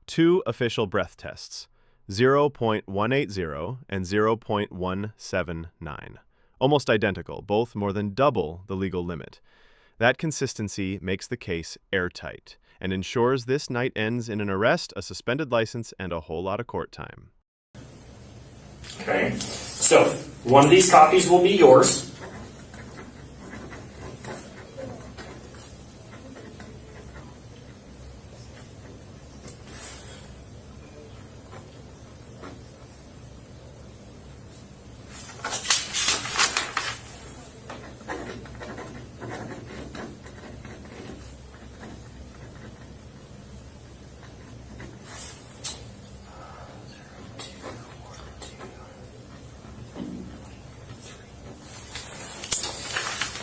2 official breath tests, 0.180 and 0.179. Almost identical, both more than double the legal limit. That consistency makes the case airtight and ensures this night ends in an arrest, a suspended license, and a whole lot of court time. Okay, so one of these copies will be yours.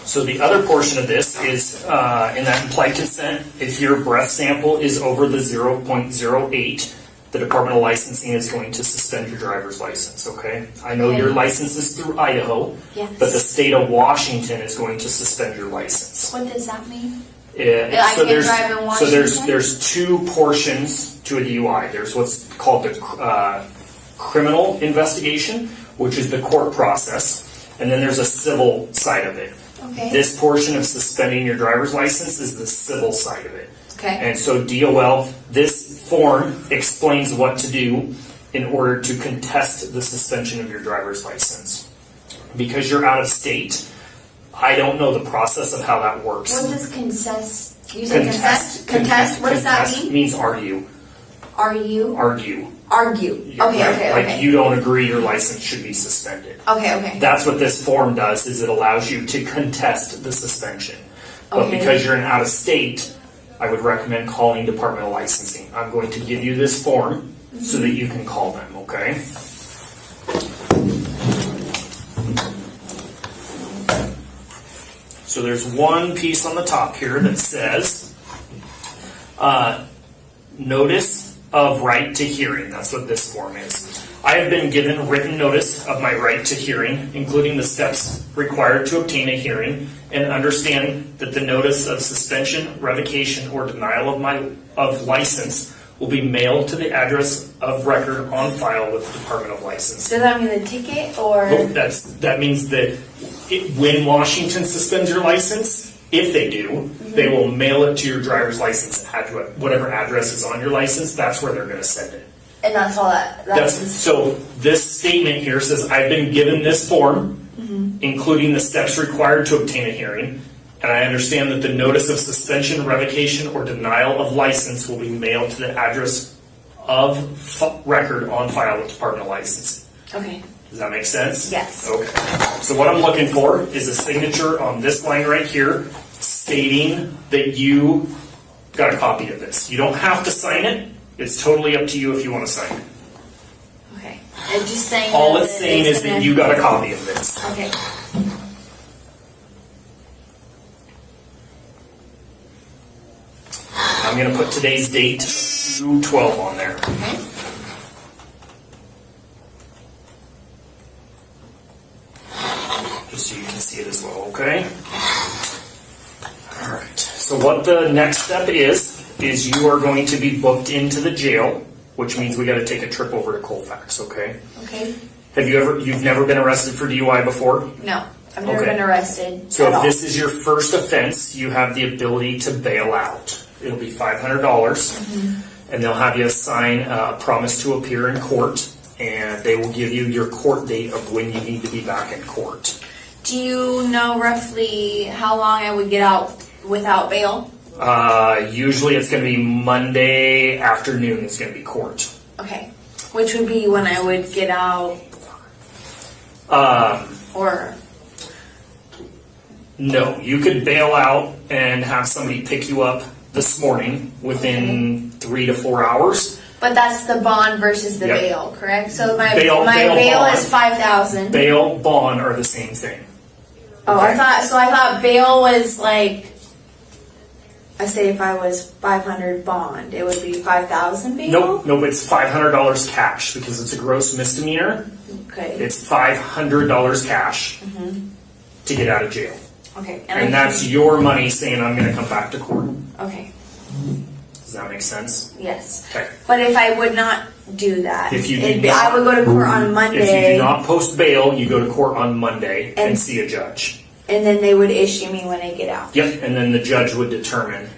So the other portion of this is in that implied consent, if your breath sample is over the 0.08, the Department of Licensing is going to suspend your driver's license, okay? I know your license is through Idaho, Yes. but the state of Washington is going to suspend your license. What does that mean? Yeah, I can drive in so Washington? there's 2 portions to a DUI. There's what's called the criminal investigation, which is the court process, and then there's a civil side of it. Okay. This portion of suspending your driver's license is the civil side of it. Okay. And so DOL, this form explains what to do in order to contest the suspension of your driver's license. Because you're out of state, I don't know the process of how that works. What does contest? You said contest? Contest? What does that Contest mean? means argue. Argue? Argue. Argue. Okay, okay, Like okay. you don't agree your license should be suspended. Okay, okay. That's what this form does, is it allows you to contest the suspension. But Okay. because you're in out of state, I would recommend calling Department of Licensing. I'm going to give you this form so that you can call them, okay? So there's one piece on the top here that says, notice of right to hearing. That's what this form is. I have been given written notice of my right to hearing, including the steps required to obtain a hearing, and understand that the notice of suspension, revocation, or denial of license will be mailed to the address of record on file with the Department of Licensing. Does that mean the ticket or? That means that when Washington suspends your license, if they do, they will mail it to your driver's license address, whatever address is on your license. That's where they're going to send it. And that's all that. So this statement here says, I've been given this form, including the steps required to obtain a hearing, and I understand that the notice of suspension, revocation, or denial of license will be mailed to the address of record on file with Department of Licensing. Okay. Does that make sense? Yes. Okay. So what I'm looking for is a signature on this line right here stating that you got a copy of this. You don't have to sign it. It's totally up to you if you want to sign it. Okay. It's just saying. All that it's saying is that you got a copy of this. Okay. I'm going to put today's date, 2/12, on there. Okay. Just so you can see it as well, okay? All right. So what the next step is you are going to be booked into the jail, which means we got to take a trip over to Colfax, okay? Okay. You've never been arrested for DUI before? No, I've never Okay. been arrested. So at if all. this is your first offense, you have the ability to bail out. It'll be $500, and they'll have you sign a promise to appear in court, and they will give you your court date of when you need to be back in court. Do you know roughly how long I would get out without bail? Usually it's going to be Monday afternoon is going to be court. Okay. Which would be when I would get out, or No, you could bail out and have somebody pick you up this morning within 3 to 4 hours. but that's the bond versus the Yep. bail, correct? So my Bail bail bond. is 5,000. Bail, bond are the same thing. Oh, Okay. I thought bail was like, I say if I was 500 bond, it would be 5,000 bail? Nope, it's $500 cash because it's a gross misdemeanor. Okay. It's $500 cash to get out of jail. Okay. And that's your money saying I'm going to come back to court. Okay. Does Does that make sense? Yes. Okay. But if I would not do that, If you do it'd be, not- I would go to court on Monday. If you do not post bail, you go to court on Monday and And- see a judge. And then they would issue me when I get out. Yep, and then the judge would determine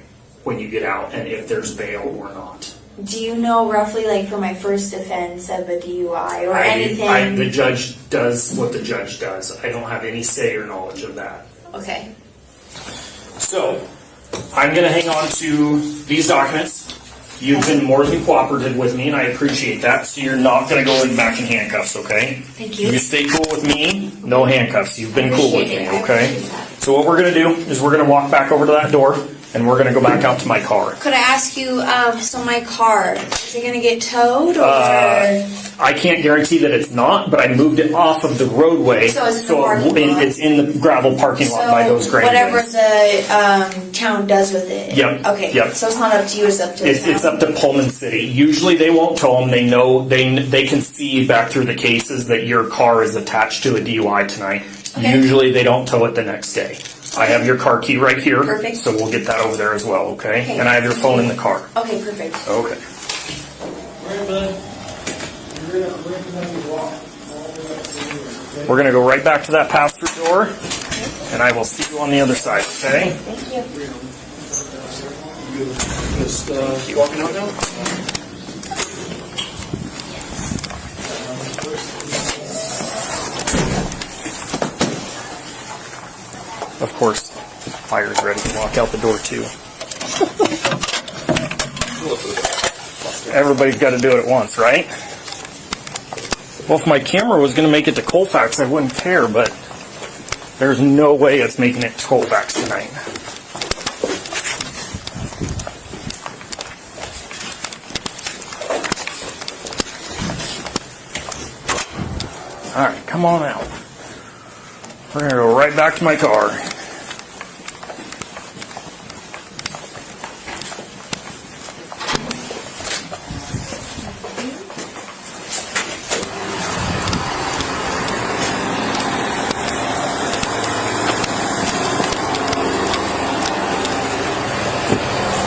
when you get out and if there's bail or not. Do you know roughly, like, for my first offense of a DUI or anything? The judge does what the judge does. I don't have any say or knowledge of that. Okay. So, I'm going to hang on to these documents. You've been more than cooperative with me, and I appreciate that. So you're not going to go back in handcuffs, okay? Thank you. You stay cool with me, no handcuffs. You've been cool with me, Appreciate it. I okay? appreciate that. So what we're going to do is we're going to walk back over to that door, and we're going to go back out to my car. Could I ask you, so my car, is it going to get towed or? I can't guarantee that it's not, but I moved it off of the roadway, So it's in the parking lot? it's in the gravel parking lot by those grain whatever bins. the town does with it. Yep, Okay. yep. So it's not up to you, it's up to the town. It's up to Pullman City. Usually they won't tow them. They know they can see back through the cases that your car is attached to a DUI tonight. Okay. Usually they don't tow it the next day. I have your car key right here, Perfect. so we'll get that over there as well, okay? Okay. And I have your phone in the car. Okay, perfect. Okay. We're going to go right back to that pass-through door, and I will see you on the other side, okay? Thank you. You walking out now? Of course, fire's ready to walk out the door too. Everybody's got to do it at once, right? Well, if my camera was going to make it to Colfax, I wouldn't care, but there's no way it's making it to Colfax tonight. All right, come on out. We're going to go right back to my car.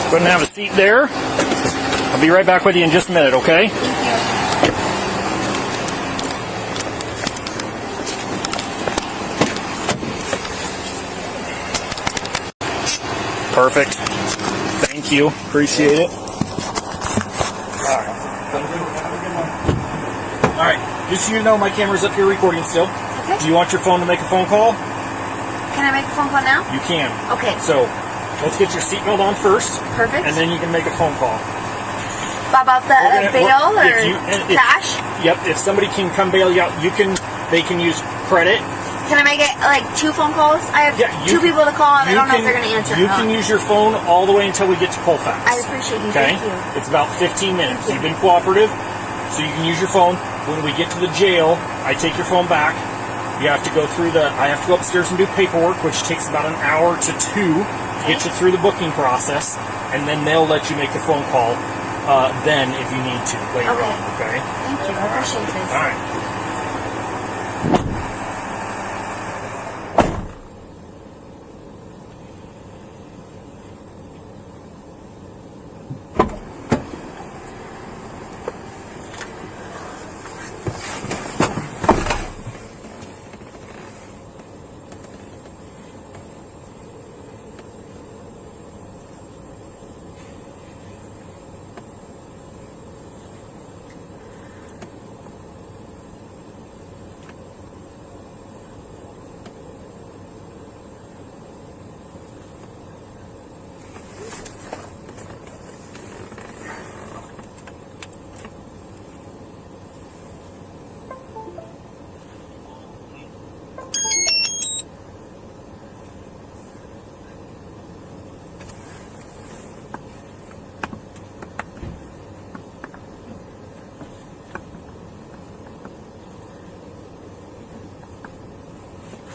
Go ahead and have a seat there. I'll be right back with you in just a minute, okay? Perfect. Thank you. Appreciate it. All right. Just so you know, my camera's up here recording still. Okay. Do you want your phone to make a phone call? Can I make a phone call now? You can. Okay. So, let's get your seatbelt on first. Perfect. And then you can make a phone call. About the bail or cash? Yep. If somebody can come bail you out, they can use credit. Can I make it like 2 phone calls? I have 2 people to call and I don't know if they're going to answer. You can use your phone all the way until we get to Colfax. I appreciate you. Okay? Thank you. It's about 15 minutes. You've been cooperative, so you can use your phone. When we get to the jail, I take your phone back. You have to go through I have to go upstairs and do paperwork, which takes about an hour to 2 to get you through the booking process, and then they'll let you make the phone call then if you need to later on, okay? Thank you. I appreciate this. All right.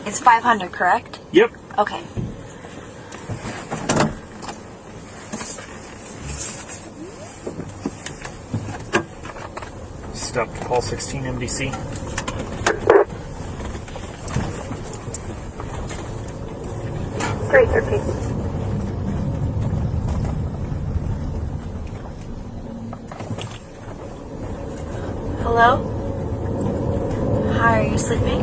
It's 500, correct? Yep. Okay. Stop to call 16 MDC. Great, repeat. Hello? Hi, are you sleeping?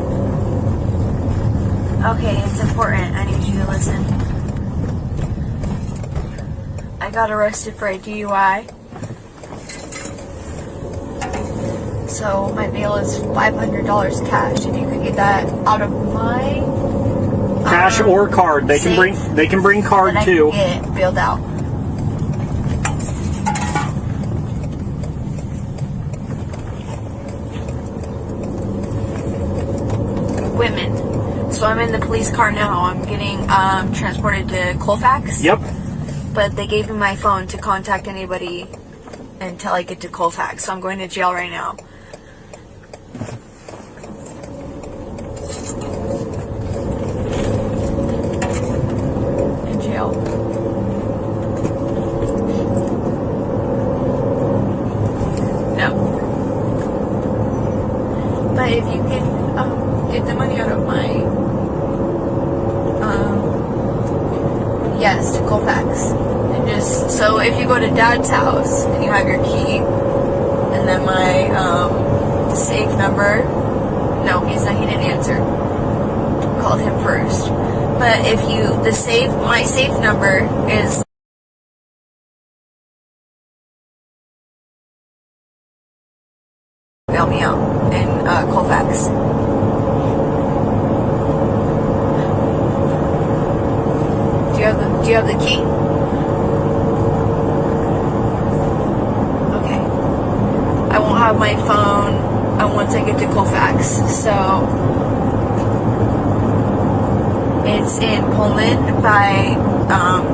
Okay, it's important. I need you to listen. I got arrested for a DUI. So my bail is $500 cash. If you could get that out of my Cash or card. They can bring card then too. I can get bailed out. Whitman. So I'm in the police car now. I'm getting transported to Colfax. Yep. But they gave me my phone to contact anybody until I get to Colfax. So I'm going to jail right now. In jail. No. But if you can get the money out of my yes, to Colfax. And just so if you go to Dad's house and you have your key and then my safe number. No, he didn't answer. Called him first. But if my safe number is bail me out in Colfax. Do you have the key? Okay. I won't have my phone once I get to Colfax. So it's in Pullman by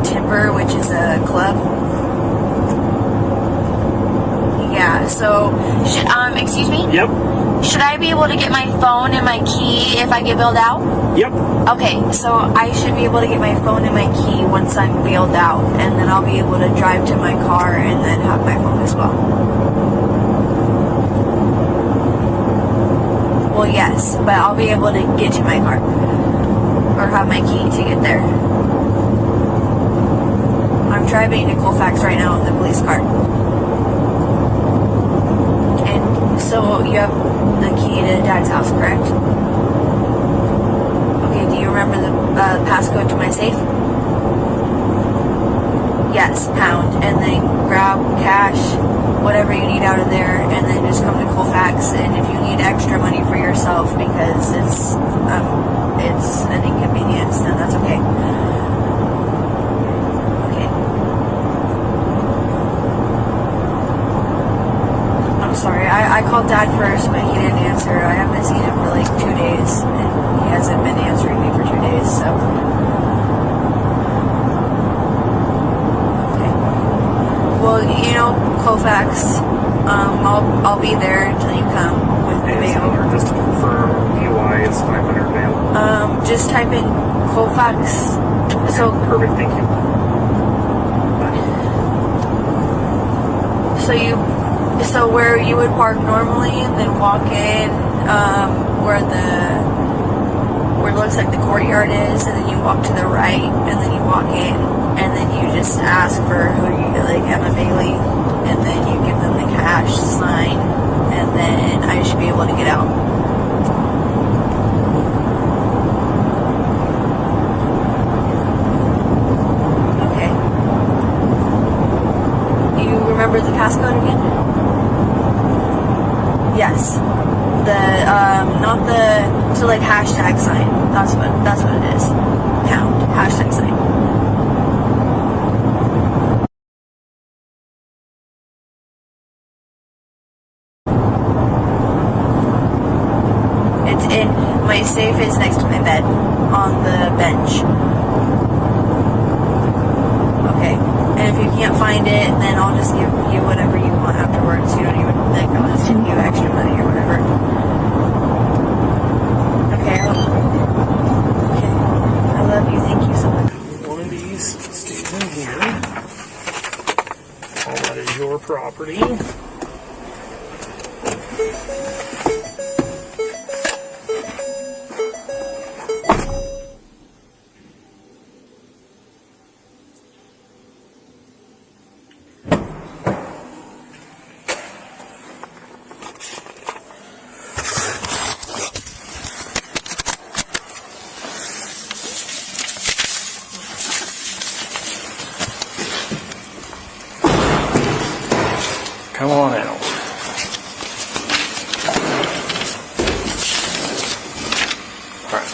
Timber, which is a club. Yeah. So excuse me. Yep. Should I be able to get my phone and my key if I get bailed out? Yep. Okay, so I should be able to get my phone and my key once I'm bailed out, and then I'll be able to drive to my car and then have my phone as well. Well, yes, but I'll be able to get to my car or have my key to get there. I'm driving to Colfax right now in the police car. And so you have the key to Dad's house, correct? Okay, do you remember the passcode to my safe? Yes, pound. And then grab cash, whatever you need out of there, and then just come to Colfax. And if you need extra money for yourself because it's an inconvenience, then that's okay. Okay. I'm sorry, I called Dad first, but he didn't answer. I haven't seen him for like 2 days, and he hasn't been answering me for 2 days, so. Okay. Well, Colfax, I'll be there until you come with the bail. Just to confirm, DUI is 500 bail. Just type in Colfax. So Perfect, thank you. So where you would park normally, and then walk in where it looks like the courtyard is, and then you walk to the right, and then you walk in, and then you just ask for Emma Bailey, and then you give them the cash sign, and then I should be able to get out. Okay. You remember the passcode again? Yes. Hashtag sign. That's what it is. Pound. Hashtag sign. It's in my safe is next to my bed on the bench. Okay. And if you can't find it, then I'll just give you whatever you want afterwards. You don't even I'll just give you extra money or whatever. Okay. I love you. Thank you so much. One of these stays in here. All that is your property.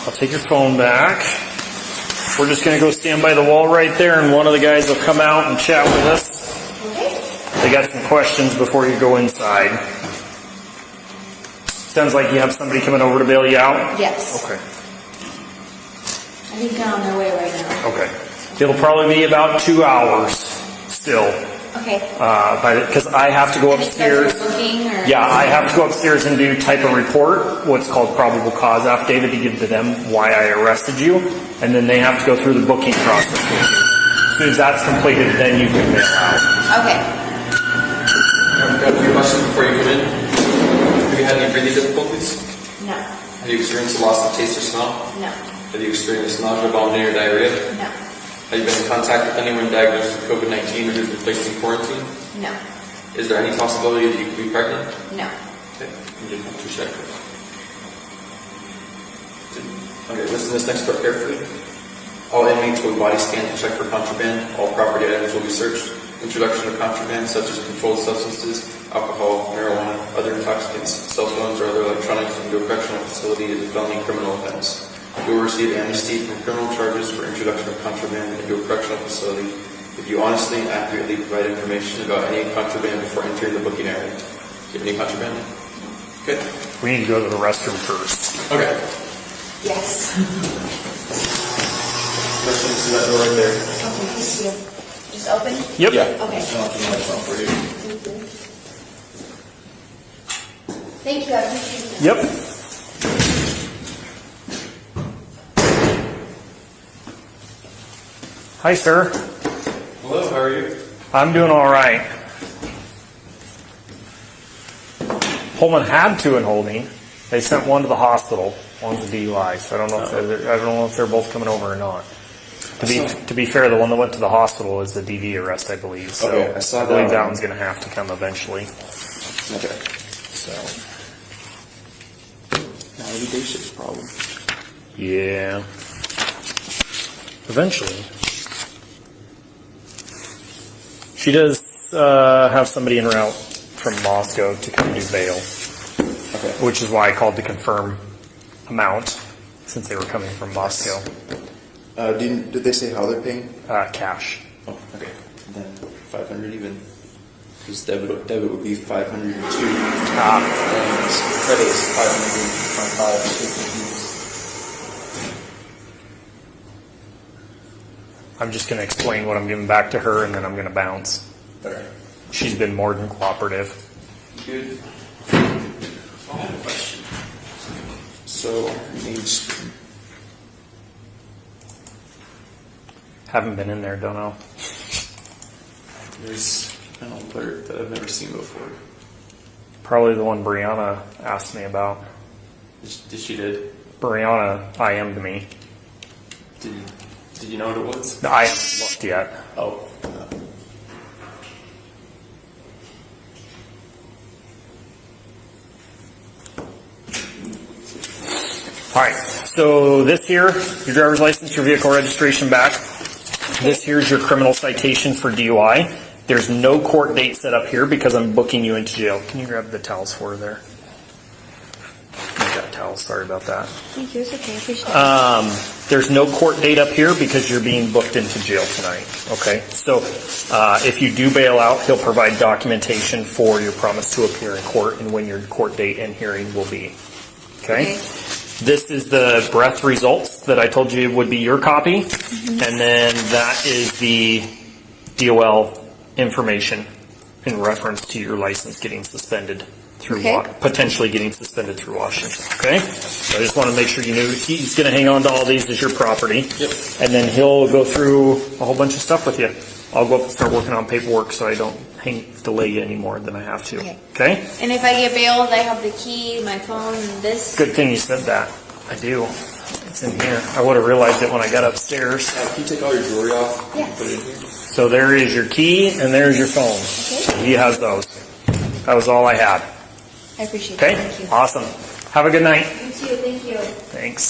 I'll take your phone back. We're just going to go stand by the wall right there, and one of the guys will come out and chat with us. They got some questions before you go inside. Sounds like you have somebody coming over to bail you out? Yes. Okay. I think they're on their way right now. Okay. It'll probably be about 2 hours still. Okay. Because I have to go upstairs. Yeah, I have to go upstairs and type a report, what's called probable cause affidavit, to give to them why I arrested you, and then they have to go through the booking process with you. As soon as that's completed, then you can bail out. Okay. I've got a few questions before you come in. Have you had any breathing difficulties? No. Have you experienced a loss of taste or smell? No. Have you experienced nausea, vomiting, or diarrhea? No. Have you been in contact with anyone diagnosed with COVID-19 or who's been placed in quarantine? No. Is there any possibility that you could be pregnant? No. Okay, you did come to check. Okay, listen to this next part carefully. All inmates will body scan to check for contraband. All property items will be searched. Introduction of contraband such as controlled substances, alcohol, marijuana, other intoxicants, cell phones, or other electronics into a correctional facility is a felony criminal offense. You will receive amnesty from criminal charges for introduction of contraband into a correctional facility if you honestly and accurately provide information about any contraband before entering the booking area. Do you have any contraband? Okay. We need to go to the restroom first. Okay. Yes. Questions to that door right there. Okay, thank you. Just open? Yep. Yeah. Okay. I'll open my phone for you. Thank you. I appreciate it. Yep. Hi, sir. Hello, how are you? I'm doing all right. Pullman had two in holding. They sent one to the hospital. One's a DUI, so I don't know if they're both coming over or not. To be fair, the one that went to the hospital is the DV arrest, I believe. So Okay, I saw believe that that one. one's going to have to come eventually. Okay. So Now, maybe day shift's problem. yeah, eventually. She does have somebody en route from Moscow to come do bail, Okay. which is why I called to confirm amount since they were coming from Moscow. Did they say how they're paying? Cash. Oh, okay. And then 500 even. Because debit would be 502. And credit is 525. I'm just going to explain what I'm giving back to her, and then I'm going to bounce. Alright. She's been more than cooperative. Good. I have a question. So, age. Haven't been in there, don't know. There's an alert that I've never seen before. Probably the one Brianna asked me about. Did she did? Brianna IM'd me. Did you know what it was? I haven't looked yet. Oh. All right, so this here, your driver's license, your vehicle registration back. This here's your criminal citation for DUI. There's no court date set up here because I'm booking you into jail. Can you grab the towels for her there? I've got towels, sorry about that. Thank you. It's okay. I appreciate it. There's no court date up here because you're being booked into jail tonight. Okay, so if you do bail out, he'll provide documentation for your promise to appear in court and when your court date and hearing will be. Okay? This is the breath results that I told you would be your copy, and then that is the DOL information in reference to your license getting suspended through potentially getting suspended through Washington. Okay, so I just want to make sure you knew he's going to hang on to all these as your property, and then he'll go through a whole bunch of stuff with you. I'll go up and start working on paperwork so I don't delay you any more than I have to. Okay? And if I get bailed, I have the key, my phone, and this. Good thing you said that. I do. It's in here. I would have realized it when I got upstairs. Can you take all your jewelry off? Yes. And put it in here? So there is your key and there's your phone. So he has those. That was all I had. I appreciate Okay? it. Thank you. Awesome. Have a good night. You too. Thank you. Thanks.